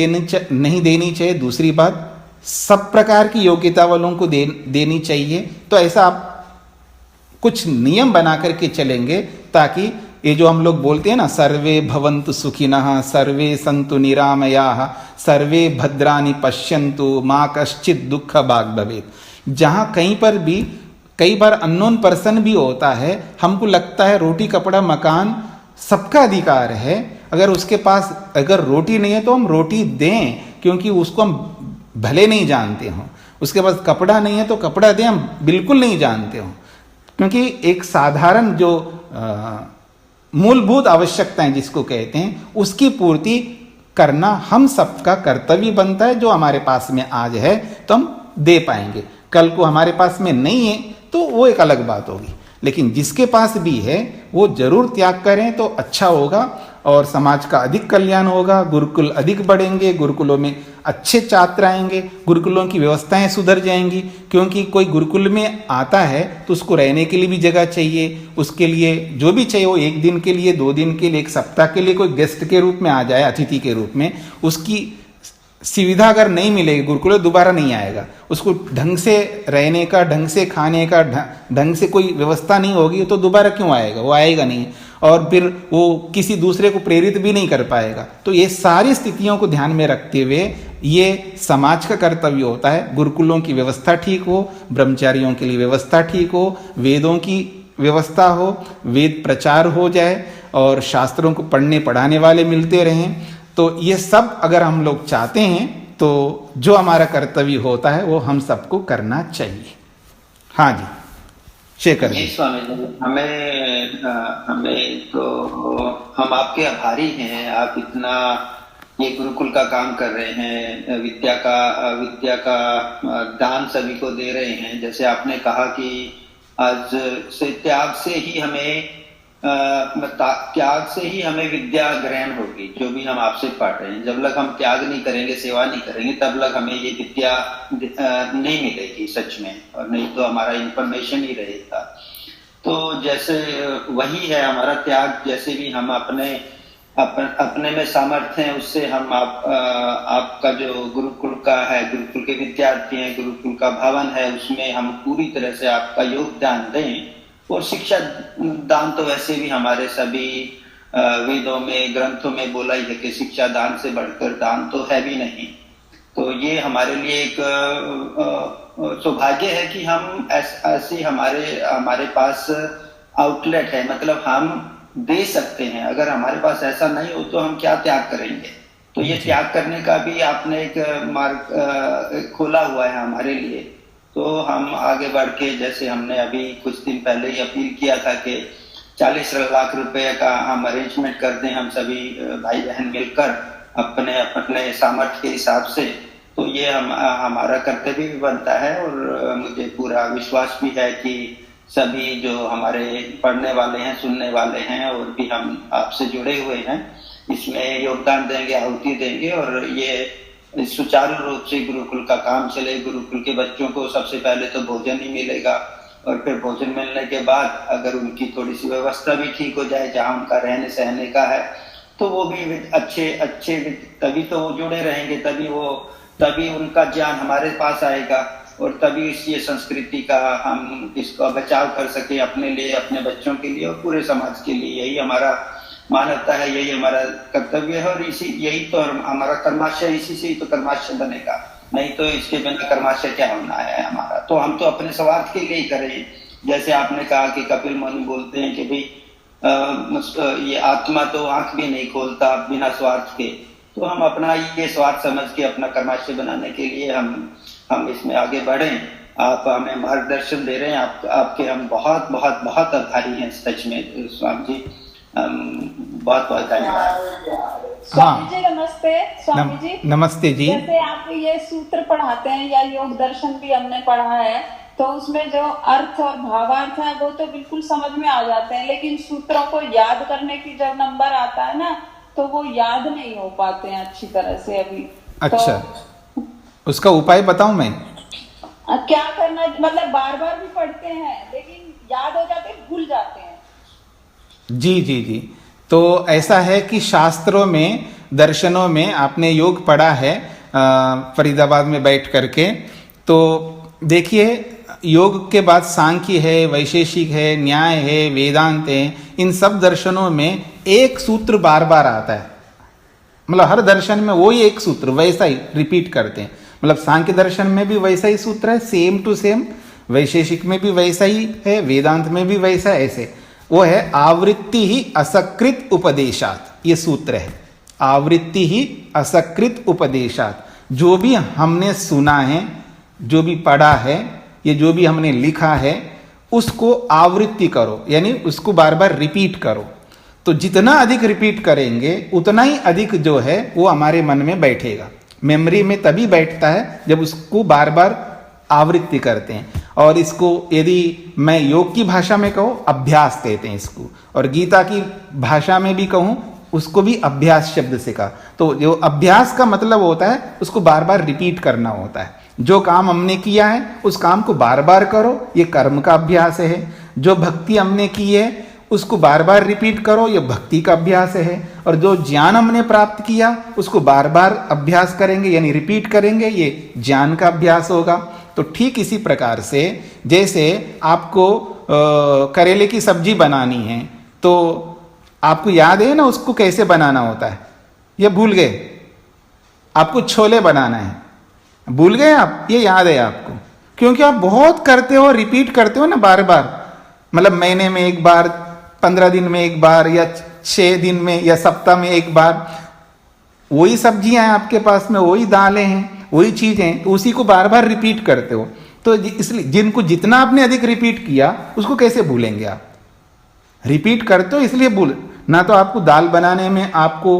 देनी चाहिए, दूसरी बात सब प्रकार की योग्यता वालों को देनी चाहिए। तो ऐसा आप कुछ नियम बना करके चलेंगे ताकि ये जो हम लोग बोलते हैं ना, सर्वे भवन्तु सुखिनः, सर्वे सन्तु निरामयाः, सर्वे भद्राणि पश्यन्तु, मा कश्चित् दुःख भाग् भवेत्। जहाँ कहीं पर भी कई बार अननोन पर्सन भी होता है, हमको लगता है रोटी कपड़ा मकान सबका अधिकार है, अगर उसके पास अगर रोटी नहीं है तो हम रोटी दें, क्योंकि उसको हम भले नहीं जानते हों। उसके पास कपड़ा नहीं है तो कपड़ा दें, हम बिल्कुल नहीं जानते हों, क्योंकि एक साधारण जो मूलभूत आवश्यकताएं जिसको कहते हैं उसकी पूर्ति करना हम सबका कर्तव्य बनता है। जो हमारे पास में आज है तो हम दे पाएंगे, कल को हमारे पास में नहीं है तो वो एक अलग बात होगी, लेकिन जिसके पास भी है वो जरूर त्याग करें तो अच्छा होगा और समाज का अधिक कल्याण होगा, गुरुकुल अधिक बढ़ेंगे, गुरुकुलों में अच्छे छात्र आएंगे, गुरुकुलों की व्यवस्थाएं सुधर जाएंगी। क्योंकि कोई गुरुकुल में आता है तो उसको रहने के लिए भी जगह चाहिए, उसके लिए जो भी चाहिए वो 1 दिन के लिए, 2 दिन के लिए, 1 सप्ताह के लिए कोई गेस्ट के रूप में आ जाए, अतिथि के रूप में, उसकी सुविधा अगर नहीं मिलेगी गुरुकुल दोबारा नहीं आएगा। उसको ढंग से रहने का, ढंग से खाने का, ढंग से कोई व्यवस्था नहीं होगी तो दोबारा क्यों आएगा, वो आएगा नहीं, और फिर वो किसी दूसरे को प्रेरित भी नहीं कर पाएगा। तो ये सारी स्थितियों को ध्यान में रखते हुए ये समाज का कर्तव्य होता है, गुरुकुलों की व्यवस्था ठीक हो, ब्रह्मचारियों के लिए व्यवस्था ठीक हो, वेदों की व्यवस्था हो, वेद प्रचार हो जाए और शास्त्रों को पढ़ने पढ़ाने वाले मिलते रहें। तो ये सब अगर हम लोग चाहते हैं तो जो हमारा कर्तव्य होता है वो हम सबको करना चाहिए। हाँ जी, शेखर जी। स्वामी जी, हमें तो हम आपके आभारी हैं, आप इतना ये गुरुकुल का काम कर रहे हैं, विद्या का दान सभी को दे रहे हैं। जैसे आपने कहा कि आज से त्याग से ही हमें विद्या ग्रहण होगी, जो भी हम आपसे पढ़ रहे हैं। जब तक हम त्याग नहीं करेंगे, सेवा नहीं करेंगे, तब तक हमें ये विद्या नहीं मिलेगी सच में, और नहीं तो हमारा इंफॉर्मेशन ही रहेगा। तो जैसे वही है हमारा त्याग, जैसे भी हम अपने में सामर्थ्य है उससे हम आपका जो गुरुकुल का है, गुरुकुल के विद्यार्थी हैं, गुरुकुल का भवन है, उसमें हम पूरी तरह से आपका योगदान दें। और शिक्षा दान तो वैसे भी हमारे सभी वेदों में, ग्रंथों में बोला ही है कि शिक्षा दान से बढ़कर दान तो है भी नहीं। तो ये हमारे लिए एक सौभाग्य है कि हम ऐसे हमारे पास आउटलेट है, मतलब हम दे सकते हैं। अगर हमारे पास ऐसा नहीं हो तो हम क्या त्याग करेंगे। तो ये त्याग करने का भी आपने एक मार्ग खोला हुआ है हमारे लिए। तो हम आगे बढ़ के, जैसे हमने अभी कुछ दिन पहले ही अपील किया था कि 40 लाख रुपए का हम अरेंजमेंट कर दें, हम सभी भाई बहन मिलकर अपने सामर्थ्य के हिसाब से। तो ये हमारा कर्तव्य भी बनता है, और मुझे पूरा विश्वास भी है कि सभी जो हमारे पढ़ने वाले हैं, सुनने वाले हैं, और भी हम आपसे जुड़े हुए हैं, इसमें योगदान देंगे, आहुति देंगे, और ये सुचारू रूप से गुरुकुल का काम चले। गुरुकुल के बच्चों को सबसे पहले तो भोजन ही मिलेगा, और फिर भोजन मिलने के बाद अगर उनकी थोड़ी सी व्यवस्था भी ठीक हो जाए, जहाँ उनका रहने सहने का है, तो वो भी अच्छे तभी तो वो जुड़े रहेंगे, तभी उनका ज्ञान हमारे पास आएगा, और तभी ये संस्कृति का हम इसका बचाव कर सके अपने लिए, अपने बच्चों के लिए और पूरे समाज के लिए। यही हमारा मानवता है, यही हमारा कर्तव्य है, और यही तो हमारा कर्माशय, इसी से ही तो कर्माशय बनेगा। नहीं तो इसके बिना कर्माशय क्या होना है हमारा। तो हम तो अपने स्वार्थ के लिए ही करें। जैसे आपने कहा कि कपिल मुनि बोलते हैं कि भाई ये आत्मा तो आंख भी नहीं खोलता बिना स्वार्थ के, तो हम अपना ये स्वार्थ समझ के अपना कर्माशय बनाने के लिए हम इसमें आगे बढ़ें। आप हमें मार्गदर्शन दे रहे हैं, आपके हम बहुत बहुत बहुत आभारी हैं सच में स्वामी जी। बहुत बहुत धन्यवाद। स्वामी जी नमस्ते। स्वामी जी नमस्ते जी। जैसे आप ये सूत्र पढ़ाते हैं या योग दर्शन भी हमने पढ़ा है, तो उसमें जो अर्थ और भावार्थ है वो तो बिल्कुल समझ में आ जाते हैं, लेकिन सूत्रों को याद करने की जब नंबर आता है ना, तो वो याद नहीं हो पाते हैं अच्छी तरह से अभी। अच्छा, तो उसका उपाय बताऊं मैं? क्या करना, मतलब बार बार भी पढ़ते हैं लेकिन याद हो जाते हैं, भूल जाते हैं। जी जी जी। तो ऐसा है कि शास्त्रों में, दर्शनों में आपने योग पढ़ा है फरीदाबाद में बैठ करके, तो देखिए योग के बाद सांख्य है, वैशेषिक है, न्याय है, वेदांत है, इन सब दर्शनों में एक सूत्र बार बार आता है। मतलब हर दर्शन में वही एक सूत्र वैसा ही रिपीट करते हैं। मतलब सांख्य दर्शन में भी वैसा ही सूत्र है, सेम टू सेम, वैशेषिक में भी वैसा ही है, वेदांत में भी वैसा, ऐसे वो है आवृत्ति ही असकृत उपदेशात, ये सूत्र है। आवृत्ति ही असकृत उपदेशात, जो भी हमने सुना है, जो भी पढ़ा है, ये जो भी हमने लिखा है, उसको आवृत्ति करो, यानी उसको बार बार रिपीट करो। तो जितना अधिक रिपीट करेंगे उतना ही अधिक जो है वो हमारे मन में बैठेगा। मेमोरी में तभी बैठता है जब उसको बार बार आवृत्ति करते हैं। और इसको यदि मैं योग की भाषा में कहूँ, अभ्यास कहते हैं इसको, और गीता की भाषा में भी कहूँ, उसको भी अभ्यास शब्द से कहा। तो जो अभ्यास का मतलब होता है उसको बार बार रिपीट करना होता है। जो काम हमने किया है उस काम को बार बार करो, ये कर्म का अभ्यास है। जो भक्ति हमने की है उसको बार बार रिपीट करो, ये भक्ति का अभ्यास है। और जो ज्ञान हमने प्राप्त किया उसको बार बार अभ्यास करेंगे, यानी रिपीट करेंगे, ये ज्ञान का अभ्यास होगा। तो ठीक इसी प्रकार से जैसे आपको करेले की सब्जी बनानी है, तो आपको याद है ना उसको कैसे बनाना होता है, ये भूल गए? आपको छोले बनाना है, भूल गए आप? ये याद है आपको, क्योंकि आप बहुत करते हो, रिपीट करते हो ना बार बार। मतलब महीने में एक बार, 15 दिन में एक बार, या 6 दिन में, या सप्ताह में एक बार। वही सब्जियां हैं आपके पास में, वही दालें हैं, वही चीजें हैं, तो उसी को बार बार रिपीट करते हो। तो इसलिए जिनको जितना आपने अधिक रिपीट किया उसको कैसे भूलेंगे आप? रिपीट करते हो इसलिए भूल। ना तो आपको दाल बनाने में आपको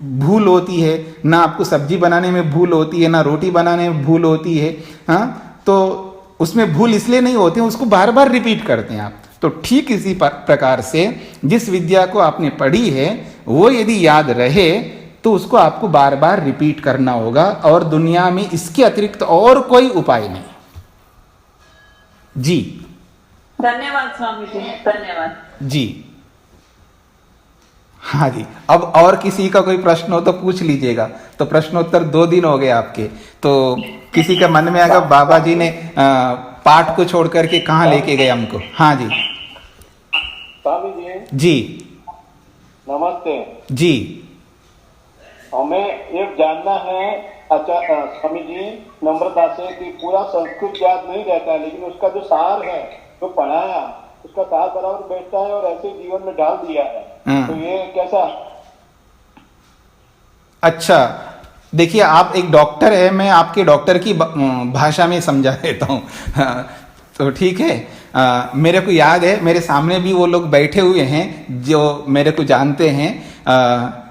भूल होती है, ना आपको सब्जी बनाने में भूल होती है, ना रोटी बनाने में भूल होती है। हाँ, तो उसमें भूल इसलिए नहीं होती है, उसको बार बार रिपीट करते हैं आप। तो ठीक इसी प्रकार से जिस विद्या को आपने पढ़ी है वो यदि याद रहे तो उसको आपको बार बार रिपीट करना होगा, और दुनिया में इसके अतिरिक्त और कोई उपाय नहीं। जी धन्यवाद स्वामी जी, धन्यवाद जी। हाँ जी, अब और किसी का कोई प्रश्न हो तो पूछ लीजिएगा। तो प्रश्नोत्तर 2 दिन हो गए आपके, तो किसी के मन में अगर बाबा जी ने पाठ को छोड़ करके कहाँ लेके गए हमको? हाँ जी स्वामी जी। जी नमस्ते जी। हमें ये जानना है, अच्छा स्वामी जी, नम्रता से, कि पूरा संस्कृत याद नहीं रहता है, लेकिन उसका जो सार है, जो पढ़ाया, उसका सार बराबर बैठता है और ऐसे जीवन में डाल दिया है। तो ये कैसा? अच्छा, देखिए आप एक डॉक्टर है, मैं आपके डॉक्टर की भाषा में समझा देता हूँ। तो ठीक है, मेरे को याद है, मेरे सामने भी वो लोग बैठे हुए हैं जो मेरे को जानते हैं।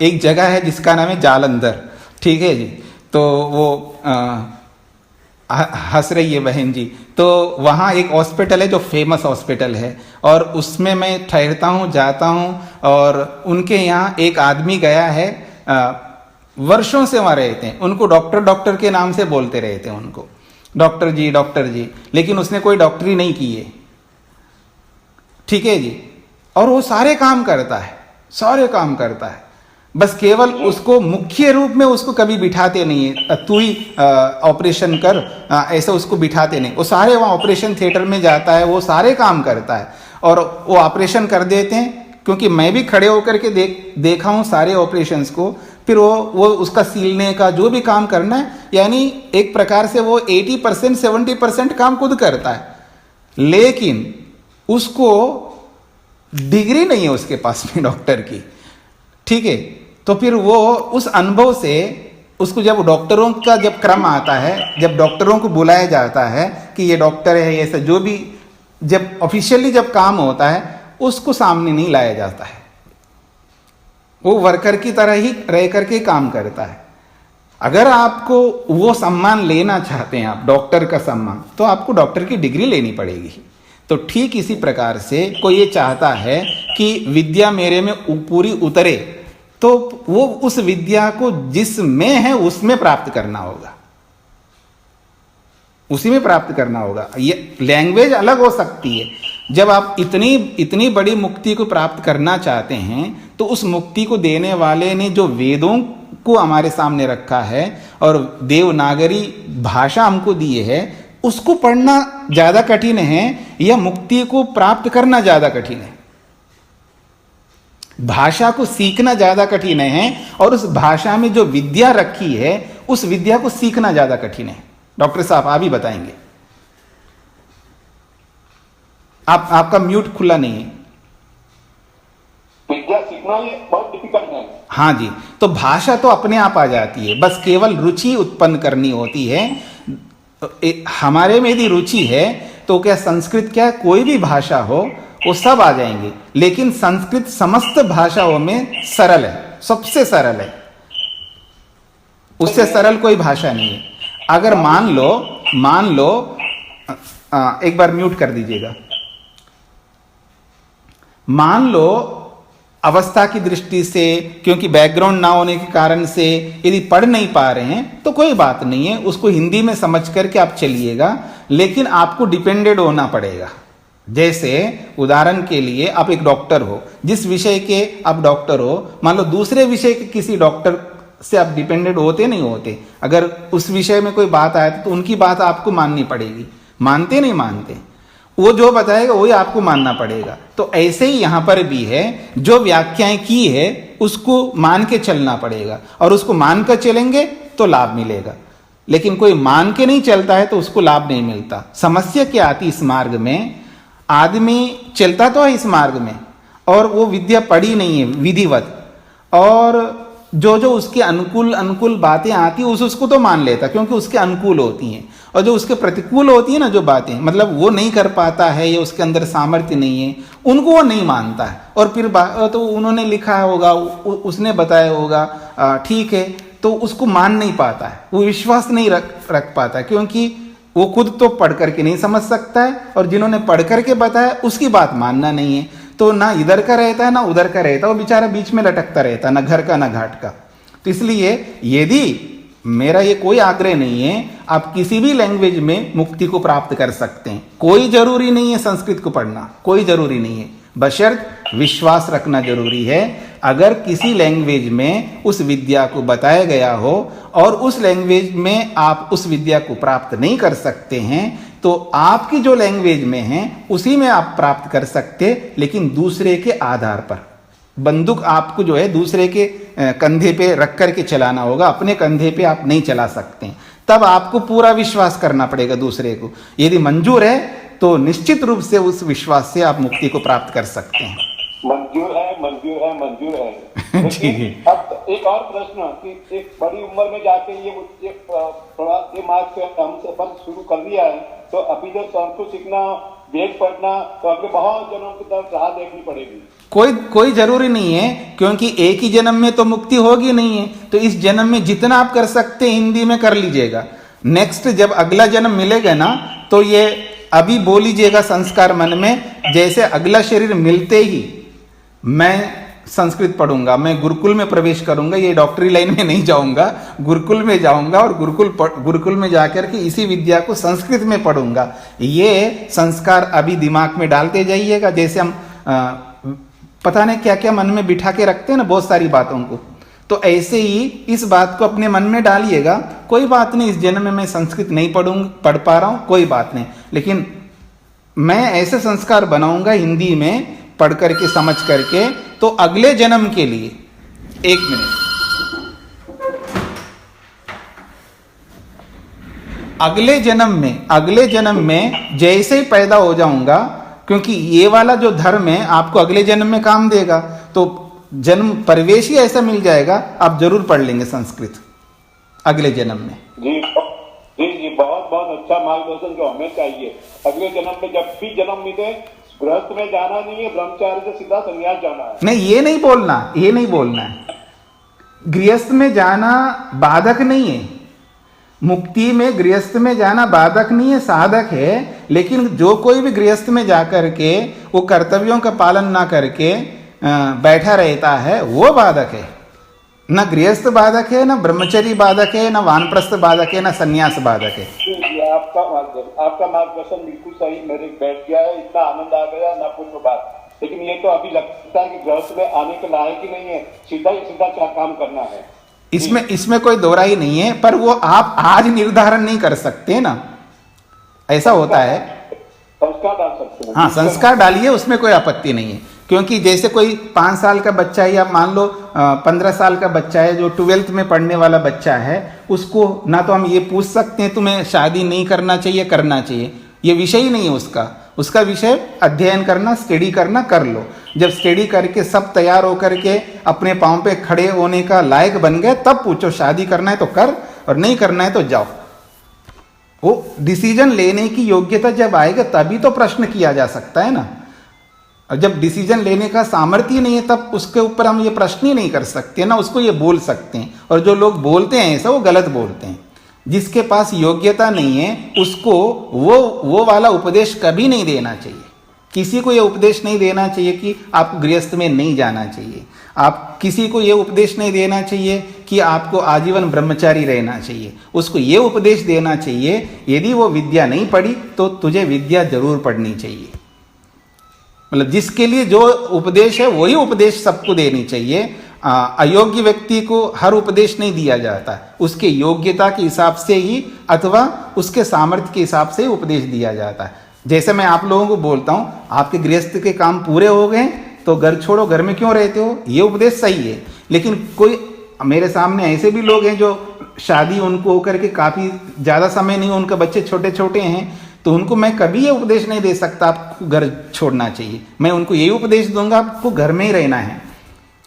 एक जगह है जिसका नाम है जालंधर, ठीक है जी। तो वो हंस रही है बहन जी। तो वहाँ एक हॉस्पिटल है जो फेमस हॉस्पिटल है, और उसमें मैं ठहरता हूँ, जाता हूँ। और उनके यहाँ एक आदमी गया है, वर्षों से वहाँ रहते हैं, उनको डॉक्टर डॉक्टर के नाम से बोलते रहते हैं उनको, डॉक्टर जी, लेकिन उसने कोई डॉक्टरी नहीं की है, ठीक है जी। और वो सारे काम करता है, बस केवल उसको मुख्य रूप में उसको कभी बिठाते नहीं है, तू ही ऑपरेशन कर, ऐसा उसको बिठाते नहीं। वो सारे वहाँ ऑपरेशन थिएटर में जाता है, वो सारे काम करता है और वो ऑपरेशन कर देते हैं। क्योंकि मैं भी खड़े होकर के देखा हूँ सारे ऑपरेशंस को। फिर वो उसका सीलने का जो भी काम करना है, यानी एक प्रकार से वो 80% 70% काम खुद करता है, लेकिन उसको डिग्री नहीं है उसके पास में डॉक्टर की, ठीक है। तो फिर वो उस अनुभव से उसको जब डॉक्टरों का जब क्रम आता है, जब डॉक्टरों को बुलाया जाता है कि ये डॉक्टर है, ऐसा जो भी जब ऑफिशियली जब काम होता है उसको सामने नहीं लाया जाता है, वो वर्कर की तरह ही रह करके काम करता है। अगर आपको वो सम्मान लेना चाहते हैं आप, डॉक्टर का सम्मान, तो आपको डॉक्टर की डिग्री लेनी पड़ेगी। तो ठीक इसी प्रकार से कोई ये चाहता है कि विद्या मेरे में पूरी उतरे, तो वो उस विद्या को जिसमें है उसमें प्राप्त करना होगा, उसी में प्राप्त करना होगा। ये लैंग्वेज अलग हो सकती है। जब आप इतनी बड़ी मुक्ति को प्राप्त करना चाहते हैं तो उस मुक्ति को देने वाले ने जो वेदों को हमारे सामने रखा है और देवनागरी भाषा हमको दी है, उसको पढ़ना ज्यादा कठिन है या मुक्ति को प्राप्त करना ज्यादा कठिन है? भाषा को सीखना ज्यादा कठिन है और उस भाषा में जो विद्या रखी है उस विद्या को सीखना ज्यादा कठिन है। डॉक्टर साहब आप ही बताएंगे। आपका म्यूट खुला नहीं है। विद्या सीखना ये बहुत डिफिकल्ट है। हाँ जी, तो भाषा तो अपने आप आ जाती है, बस केवल रुचि उत्पन्न करनी होती है। हमारे में यदि रुचि है तो क्या संस्कृत क्या कोई भी भाषा हो वो सब आ जाएंगे, लेकिन संस्कृत समस्त भाषाओं में सरल है, सबसे सरल है, उससे सरल कोई भाषा नहीं है। अगर मान लो एक बार म्यूट कर दीजिएगा। मान लो अवस्था की दृष्टि से, क्योंकि बैकग्राउंड ना होने के कारण से यदि पढ़ नहीं पा रहे हैं तो कोई बात नहीं है, उसको हिंदी में समझ करके आप चलिएगा, लेकिन आपको डिपेंडेड होना पड़ेगा। जैसे उदाहरण के लिए आप एक डॉक्टर हो, जिस विषय के आप डॉक्टर हो, मान लो दूसरे विषय के किसी डॉक्टर से आप डिपेंडेड होते नहीं होते, अगर उस विषय में कोई बात आए तो उनकी बात आपको माननी पड़ेगी। मानते नहीं मानते, वो जो बताएगा वही आपको मानना पड़ेगा। तो ऐसे ही यहां पर भी है, जो व्याख्याएं की है उसको मान के चलना पड़ेगा, और उसको मान कर चलेंगे तो लाभ मिलेगा, लेकिन कोई मान के नहीं चलता है तो उसको लाभ नहीं मिलता। समस्या क्या आती इस मार्ग में, आदमी चलता तो है इस मार्ग में और वो विद्या पढ़ी नहीं है विधिवत, और जो जो उसके अनुकूल बातें आती है उसको तो मान लेता क्योंकि उसके अनुकूल होती हैं, और जो उसके प्रतिकूल होती है ना जो बातें, मतलब वो नहीं कर पाता है या उसके अंदर सामर्थ्य नहीं है, उनको वो नहीं मानता है। और फिर तो उन्होंने लिखा होगा, उसने बताया होगा, ठीक है, तो उसको मान नहीं पाता है, वो विश्वास नहीं रख पाता, क्योंकि वो खुद तो पढ़ करके नहीं समझ सकता है और जिन्होंने पढ़ करके बताया उसकी बात मानना नहीं है। तो ना इधर का रहता है ना उधर का रहता है, वो बेचारा बीच में लटकता रहता है, ना घर का ना घाट का। तो इसलिए यदि मेरा ये कोई आग्रह नहीं है, आप किसी भी लैंग्वेज में मुक्ति को प्राप्त कर सकते हैं, कोई जरूरी नहीं है संस्कृत को पढ़ना, कोई जरूरी नहीं है, बशर्त विश्वास रखना जरूरी है। अगर किसी लैंग्वेज में उस विद्या को बताया गया हो और उस लैंग्वेज में आप उस विद्या को प्राप्त नहीं कर सकते हैं, तो आपकी जो लैंग्वेज में है उसी में आप प्राप्त कर सकते, लेकिन दूसरे के आधार पर। बंदूक आपको जो है दूसरे के कंधे पे रख करके चलाना होगा, अपने कंधे पे आप नहीं चला सकते। तब आपको पूरा विश्वास करना पड़ेगा दूसरे को। यदि मंजूर है तो निश्चित रूप से उस विश्वास से आप मुक्ति को प्राप्त कर सकते हैं। मंजूर है। ठीक है। अब एक और प्रश्न कि एक बड़ी उम्र में जाके ये थोड़ा ये मार्ग पे हम सफर शुरू कर लिया है, तो अभी जब संस्कृत सीखना, वेद पढ़ना, तो अगले बहुत जनों की तरफ राह देखनी पड़ेगी। कोई जरूरी नहीं है, क्योंकि एक ही जन्म में तो मुक्ति होगी नहीं है। तो इस जन्म में जितना आप कर सकते हैं हिंदी में कर लीजिएगा। नेक्स्ट जब अगला जन्म मिलेगा ना, तो ये अभी बोल लीजिएगा संस्कार मन में, जैसे अगला शरीर मिलते ही मैं संस्कृत पढ़ूंगा, मैं गुरुकुल में प्रवेश करूंगा, ये डॉक्टरी लाइन में नहीं जाऊंगा, गुरुकुल में जाऊंगा और गुरुकुल में जाकर के इसी विद्या को संस्कृत में पढ़ूंगा। ये संस्कार अभी दिमाग में डालते जाइएगा। जैसे हम पता नहीं क्या क्या मन में बिठा के रखते हैं ना बहुत सारी बातों को, तो ऐसे ही इस बात को अपने मन में डालिएगा। कोई बात नहीं, इस जन्म में मैं संस्कृत नहीं पढ़ पा रहा हूं, कोई बात नहीं, लेकिन मैं ऐसे संस्कार बनाऊंगा हिंदी में पढ़ करके समझ करके, तो अगले जन्म के लिए। एक मिनट, अगले जन्म में जैसे ही पैदा हो जाऊंगा, क्योंकि ये वाला जो धर्म है आपको अगले जन्म में काम देगा, तो जन्म परिवेश ही ऐसा मिल जाएगा, आप जरूर पढ़ लेंगे संस्कृत अगले जन्म में। जी जी, बहुत बहुत अच्छा मार्गदर्शन जो हमें चाहिए। अगले जन्म में जब भी जन्म मिले, गृहस्थ में जाना नहीं है, ब्रह्मचारी से सीधा संन्यास जाना है। नहीं, ये नहीं बोलना है। गृहस्थ में जाना बाधक नहीं है, मुक्ति में गृहस्थ में जाना बाधक नहीं है, साधक है। लेकिन जो कोई भी गृहस्थ में जाकर के वो कर्तव्यों का पालन ना करके बैठा रहता है, वो बाधक है। न गृहस्थ बाधक है, न ब्रह्मचर्य बाधक है, न वानप्रस्थ बाधक है, न संन्यास बाधक है। आपका मार्गदर्शन बिल्कुल सही मेरे बैठ गया है, इतना आनंद आ गया ना पूछो बात। लेकिन ये तो अभी लगता है कि गृहस्थ में आने के लायक ही नहीं है, सीधा क्या काम करना है। इसमें कोई दोहराई नहीं है, पर वो आप आज निर्धारण नहीं कर सकते ना, ऐसा होता है। संस्कार डाल सकते हैं। हाँ, संस्कार डालिए, उसमें कोई आपत्ति नहीं है। क्योंकि जैसे कोई 5 साल का बच्चा है या मान लो 15 साल का बच्चा है जो 12th में पढ़ने वाला बच्चा है, उसको ना तो हम ये पूछ सकते हैं तुम्हें शादी नहीं करना चाहिए, करना चाहिए, ये विषय ही नहीं है उसका विषय अध्ययन करना, स्टडी करना, कर लो। जब स्टडी करके सब तैयार होकर के अपने पाँव पे खड़े होने का लायक बन गए, तब पूछो शादी करना है तो कर, और नहीं करना है तो जाओ। वो डिसीजन लेने की योग्यता जब आएगा तभी तो प्रश्न किया जा सकता है ना। और जब डिसीजन लेने का सामर्थ्य नहीं है, तब उसके ऊपर हम ये प्रश्न ही नहीं कर सकते ना, उसको ये बोल सकते हैं। और जो लोग बोलते हैं ऐसा, वो गलत बोलते हैं। जिसके पास योग्यता नहीं है उसको वो वाला उपदेश कभी नहीं देना चाहिए। किसी को ये उपदेश नहीं देना चाहिए कि आप गृहस्थ में नहीं जाना चाहिए। आप किसी को ये उपदेश नहीं देना चाहिए कि आपको आजीवन ब्रह्मचारी रहना चाहिए। उसको ये उपदेश देना चाहिए, यदि वो विद्या नहीं पढ़ी तो तुझे विद्या जरूर पढ़नी चाहिए। मतलब जिसके लिए जो उपदेश है वही उपदेश सबको देनी चाहिए। अयोग्य व्यक्ति को हर उपदेश नहीं दिया जाता, उसके योग्यता के हिसाब से ही अथवा उसके सामर्थ्य के हिसाब से ही उपदेश दिया जाता है। जैसे मैं आप लोगों को बोलता हूँ, आपके गृहस्थ के काम पूरे हो गए तो घर छोड़ो, घर में क्यों रहते हो, ये उपदेश सही है। लेकिन कोई मेरे सामने ऐसे भी लोग हैं जो शादी उनको होकर के काफ़ी ज़्यादा समय नहीं, उनके बच्चे छोटे छोटे हैं, तो उनको मैं कभी ये उपदेश नहीं दे सकता आपको घर छोड़ना चाहिए। मैं उनको यही उपदेश दूंगा आपको घर में ही रहना है।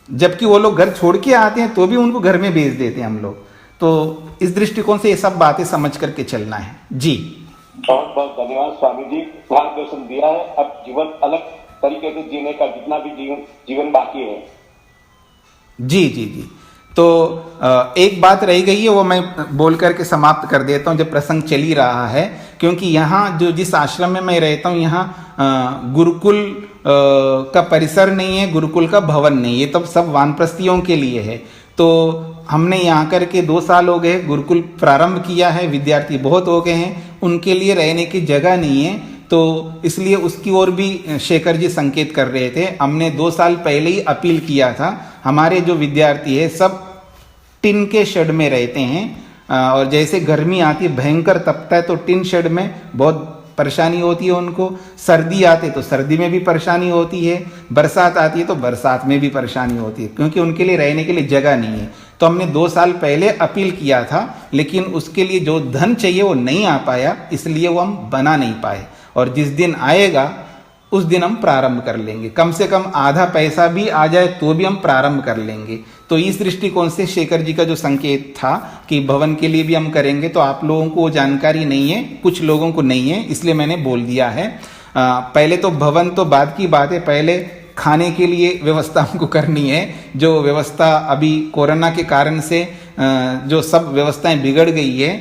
जबकि वो लोग घर छोड़ के आते हैं तो भी उनको घर में भेज देते हैं हम लोग। तो इस दृष्टिकोण से ये सब बातें समझ करके चलना है जी। बहुत बहुत धन्यवाद स्वामी जी, मार्गदर्शन दिया है। अब जीवन अलग तरीके से जीने का जितना भी जीवन बाकी है। जी जी जी। तो एक बात रह गई है, वो मैं बोल करके समाप्त कर देता हूँ जब प्रसंग चल ही रहा है। क्योंकि यहाँ जो जिस आश्रम में मैं रहता हूँ, यहाँ गुरुकुल का परिसर नहीं है, गुरुकुल का भवन नहीं है, तब सब वानप्रस्थियों के लिए है। तो हमने यहाँ करके 2 साल हो गए, गुरुकुल प्रारंभ किया है, विद्यार्थी बहुत हो गए हैं, उनके लिए रहने की जगह नहीं है। तो इसलिए उसकी ओर भी शेखर जी संकेत कर रहे थे। हमने 2 साल पहले ही अपील किया था। हमारे जो विद्यार्थी है सब टिन के शेड में रहते हैं, और जैसे गर्मी आती है, भयंकर तपता है, तो टिन शेड में बहुत परेशानी होती है उनको। सर्दी आती है तो सर्दी में भी परेशानी होती है, बरसात आती है तो बरसात में भी परेशानी होती है, क्योंकि उनके लिए रहने के लिए जगह नहीं है। तो हमने 2 साल पहले अपील किया था, लेकिन उसके लिए जो धन चाहिए वो नहीं आ पाया, इसलिए वो हम बना नहीं पाए। और जिस दिन आएगा उस दिन हम प्रारंभ कर लेंगे। कम से कम आधा पैसा भी आ जाए तो भी हम प्रारंभ कर लेंगे। तो इस दृष्टिकोण से शेखर जी का जो संकेत था कि भवन के लिए भी हम करेंगे, तो आप लोगों को जानकारी नहीं है, कुछ लोगों को नहीं है, इसलिए मैंने बोल दिया है। पहले तो भवन तो बाद की बात है, पहले खाने के लिए व्यवस्था हमको करनी है। जो व्यवस्था अभी कोरोना के कारण से जो सब व्यवस्थाएं बिगड़ गई है,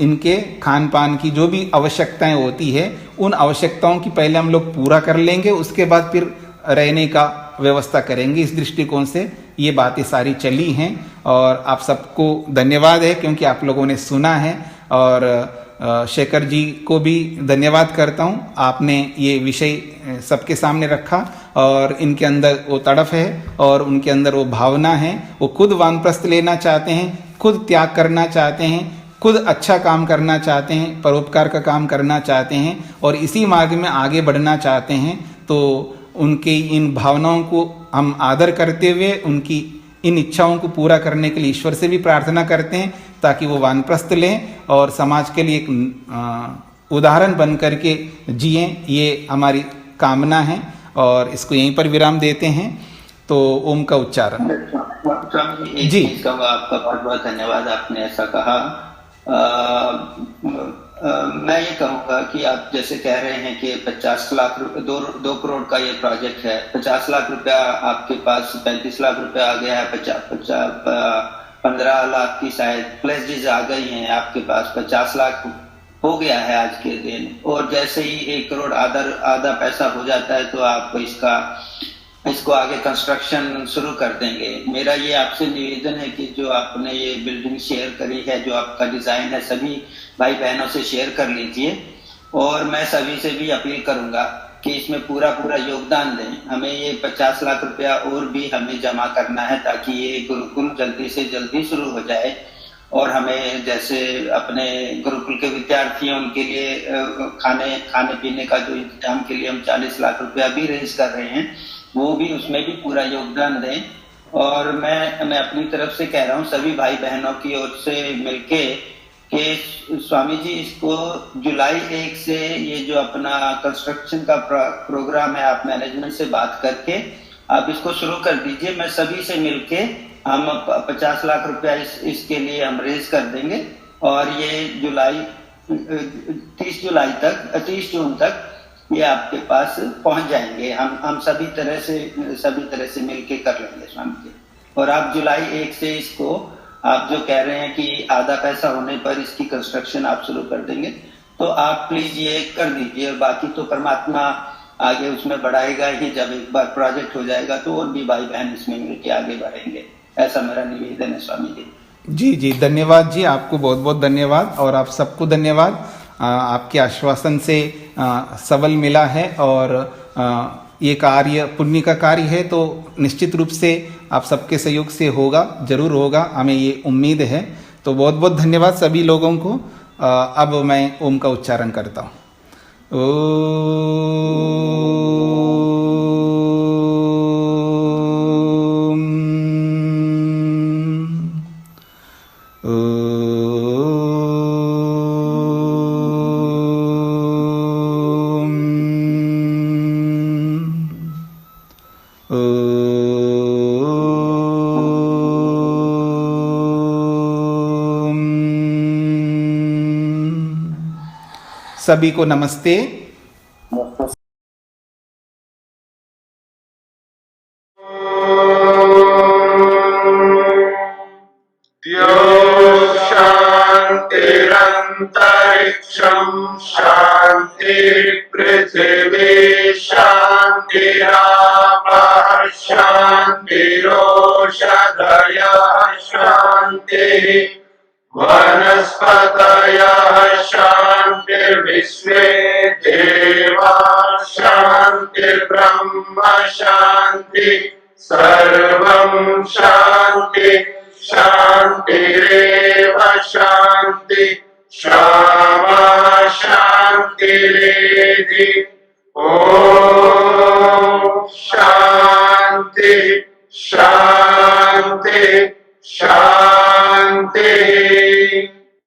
इनके खान पान की जो भी आवश्यकताएं होती है, उन आवश्यकताओं की पहले हम लोग पूरा कर लेंगे, उसके बाद फिर रहने का व्यवस्था करेंगे। इस दृष्टिकोण से ये बातें सारी चली हैं, और आप सबको धन्यवाद है क्योंकि आप लोगों ने सुना है। और शेखर जी को भी धन्यवाद करता हूँ, आपने ये विषय सबके सामने रखा, और इनके अंदर वो तड़फ है और उनके अंदर वो भावना है। वो खुद वानप्रस्थ लेना चाहते हैं, खुद त्याग करना चाहते हैं, खुद अच्छा काम करना चाहते हैं, परोपकार का काम करना चाहते हैं, और इसी मार्ग में आगे बढ़ना चाहते हैं। तो उनके इन भावनाओं को हम आदर करते हुए उनकी इन इच्छाओं को पूरा करने के लिए ईश्वर से भी प्रार्थना करते हैं ताकि वो वानप्रस्थ लें और समाज के लिए एक उदाहरण बन करके जिए। ये हमारी कामना है और इसको यहीं पर विराम देते हैं। तो ओम का उच्चारण। स्वामी जी, एक जी। चीज कहूँगा, आपका बहुत बहुत धन्यवाद, आपने ऐसा कहा। मैं ये कहूँगा कि आप जैसे कह रहे हैं कि 50 लाख रुपए 2 करोड़ का ये प्रोजेक्ट है, 50 लाख रुपया आपके पास, 35 लाख रुपया आ गया है, 15 लाख की शायद प्लेजेस आ गई हैं आपके पास, 50 लाख हो गया है आज के दिन। और जैसे ही 1 करोड़ आधा पैसा हो जाता है तो आप इसको आगे कंस्ट्रक्शन शुरू कर देंगे। मेरा ये आपसे निवेदन है कि जो आपने ये बिल्डिंग शेयर करी है, जो आपका डिजाइन है, सभी भाई बहनों से शेयर कर लीजिए। और मैं सभी से भी अपील करूंगा कि इसमें पूरा योगदान दें। हमें ये 50 लाख रुपया और भी हमें जमा करना है ताकि ये गुरुकुल जल्दी से जल्दी शुरू हो जाए। और हमें जैसे अपने गुरुकुल के विद्यार्थियों उनके लिए खाने पीने का जो इंतजाम के लिए हम 40 लाख रुपया भी रेज कर रहे हैं, वो भी उसमें भी पूरा योगदान दें। और मैं अपनी तरफ से कह रहा हूँ सभी भाई बहनों की ओर से मिलके कि स्वामी जी इसको जुलाई 1 से ये जो अपना कंस्ट्रक्शन का प्रोग्राम है, आप मैनेजमेंट से बात करके आप इसको शुरू कर दीजिए। मैं सभी से मिलके हम 50 लाख रुपया इसके लिए हम रेज कर देंगे और ये 30 जून तक ये आपके पास पहुंच जाएंगे। हम सभी तरह से मिलके कर लेंगे स्वामी जी। और आप जुलाई 1 से इसको, आप जो कह रहे हैं कि आधा पैसा होने पर इसकी कंस्ट्रक्शन आप शुरू कर देंगे, तो आप प्लीज ये कर दीजिए। बाकी तो परमात्मा आगे उसमें बढ़ाएगा ही। जब एक बार प्रोजेक्ट हो जाएगा तो और भी भाई बहन इसमें मिलकर आगे बढ़ेंगे। ऐसा मेरा निवेदन है स्वामी जी। जी, धन्यवाद जी, आपको बहुत बहुत धन्यवाद। और आप सबको धन्यवाद, आपके आश्वासन से सबल मिला है। और ये कार्य पुण्य का कार्य है तो निश्चित रूप से आप सबके सहयोग से होगा, जरूर होगा, हमें ये उम्मीद है। तो बहुत बहुत धन्यवाद सभी लोगों को। अब मैं ओम का उच्चारण करता हूँ। सभी को नमस्ते। शांतिरंतरिक्षं शांति पृथिवी शांतिरापः शांतिरोषधयः शांतिः वनस्पतयः शांतिर्विश्वे देवा शांतिर्ब्रह्म शांति सर्वं शांति शांतिरेव शांति क्षमा शांतिरेधि। ओम शांति शांति शांति।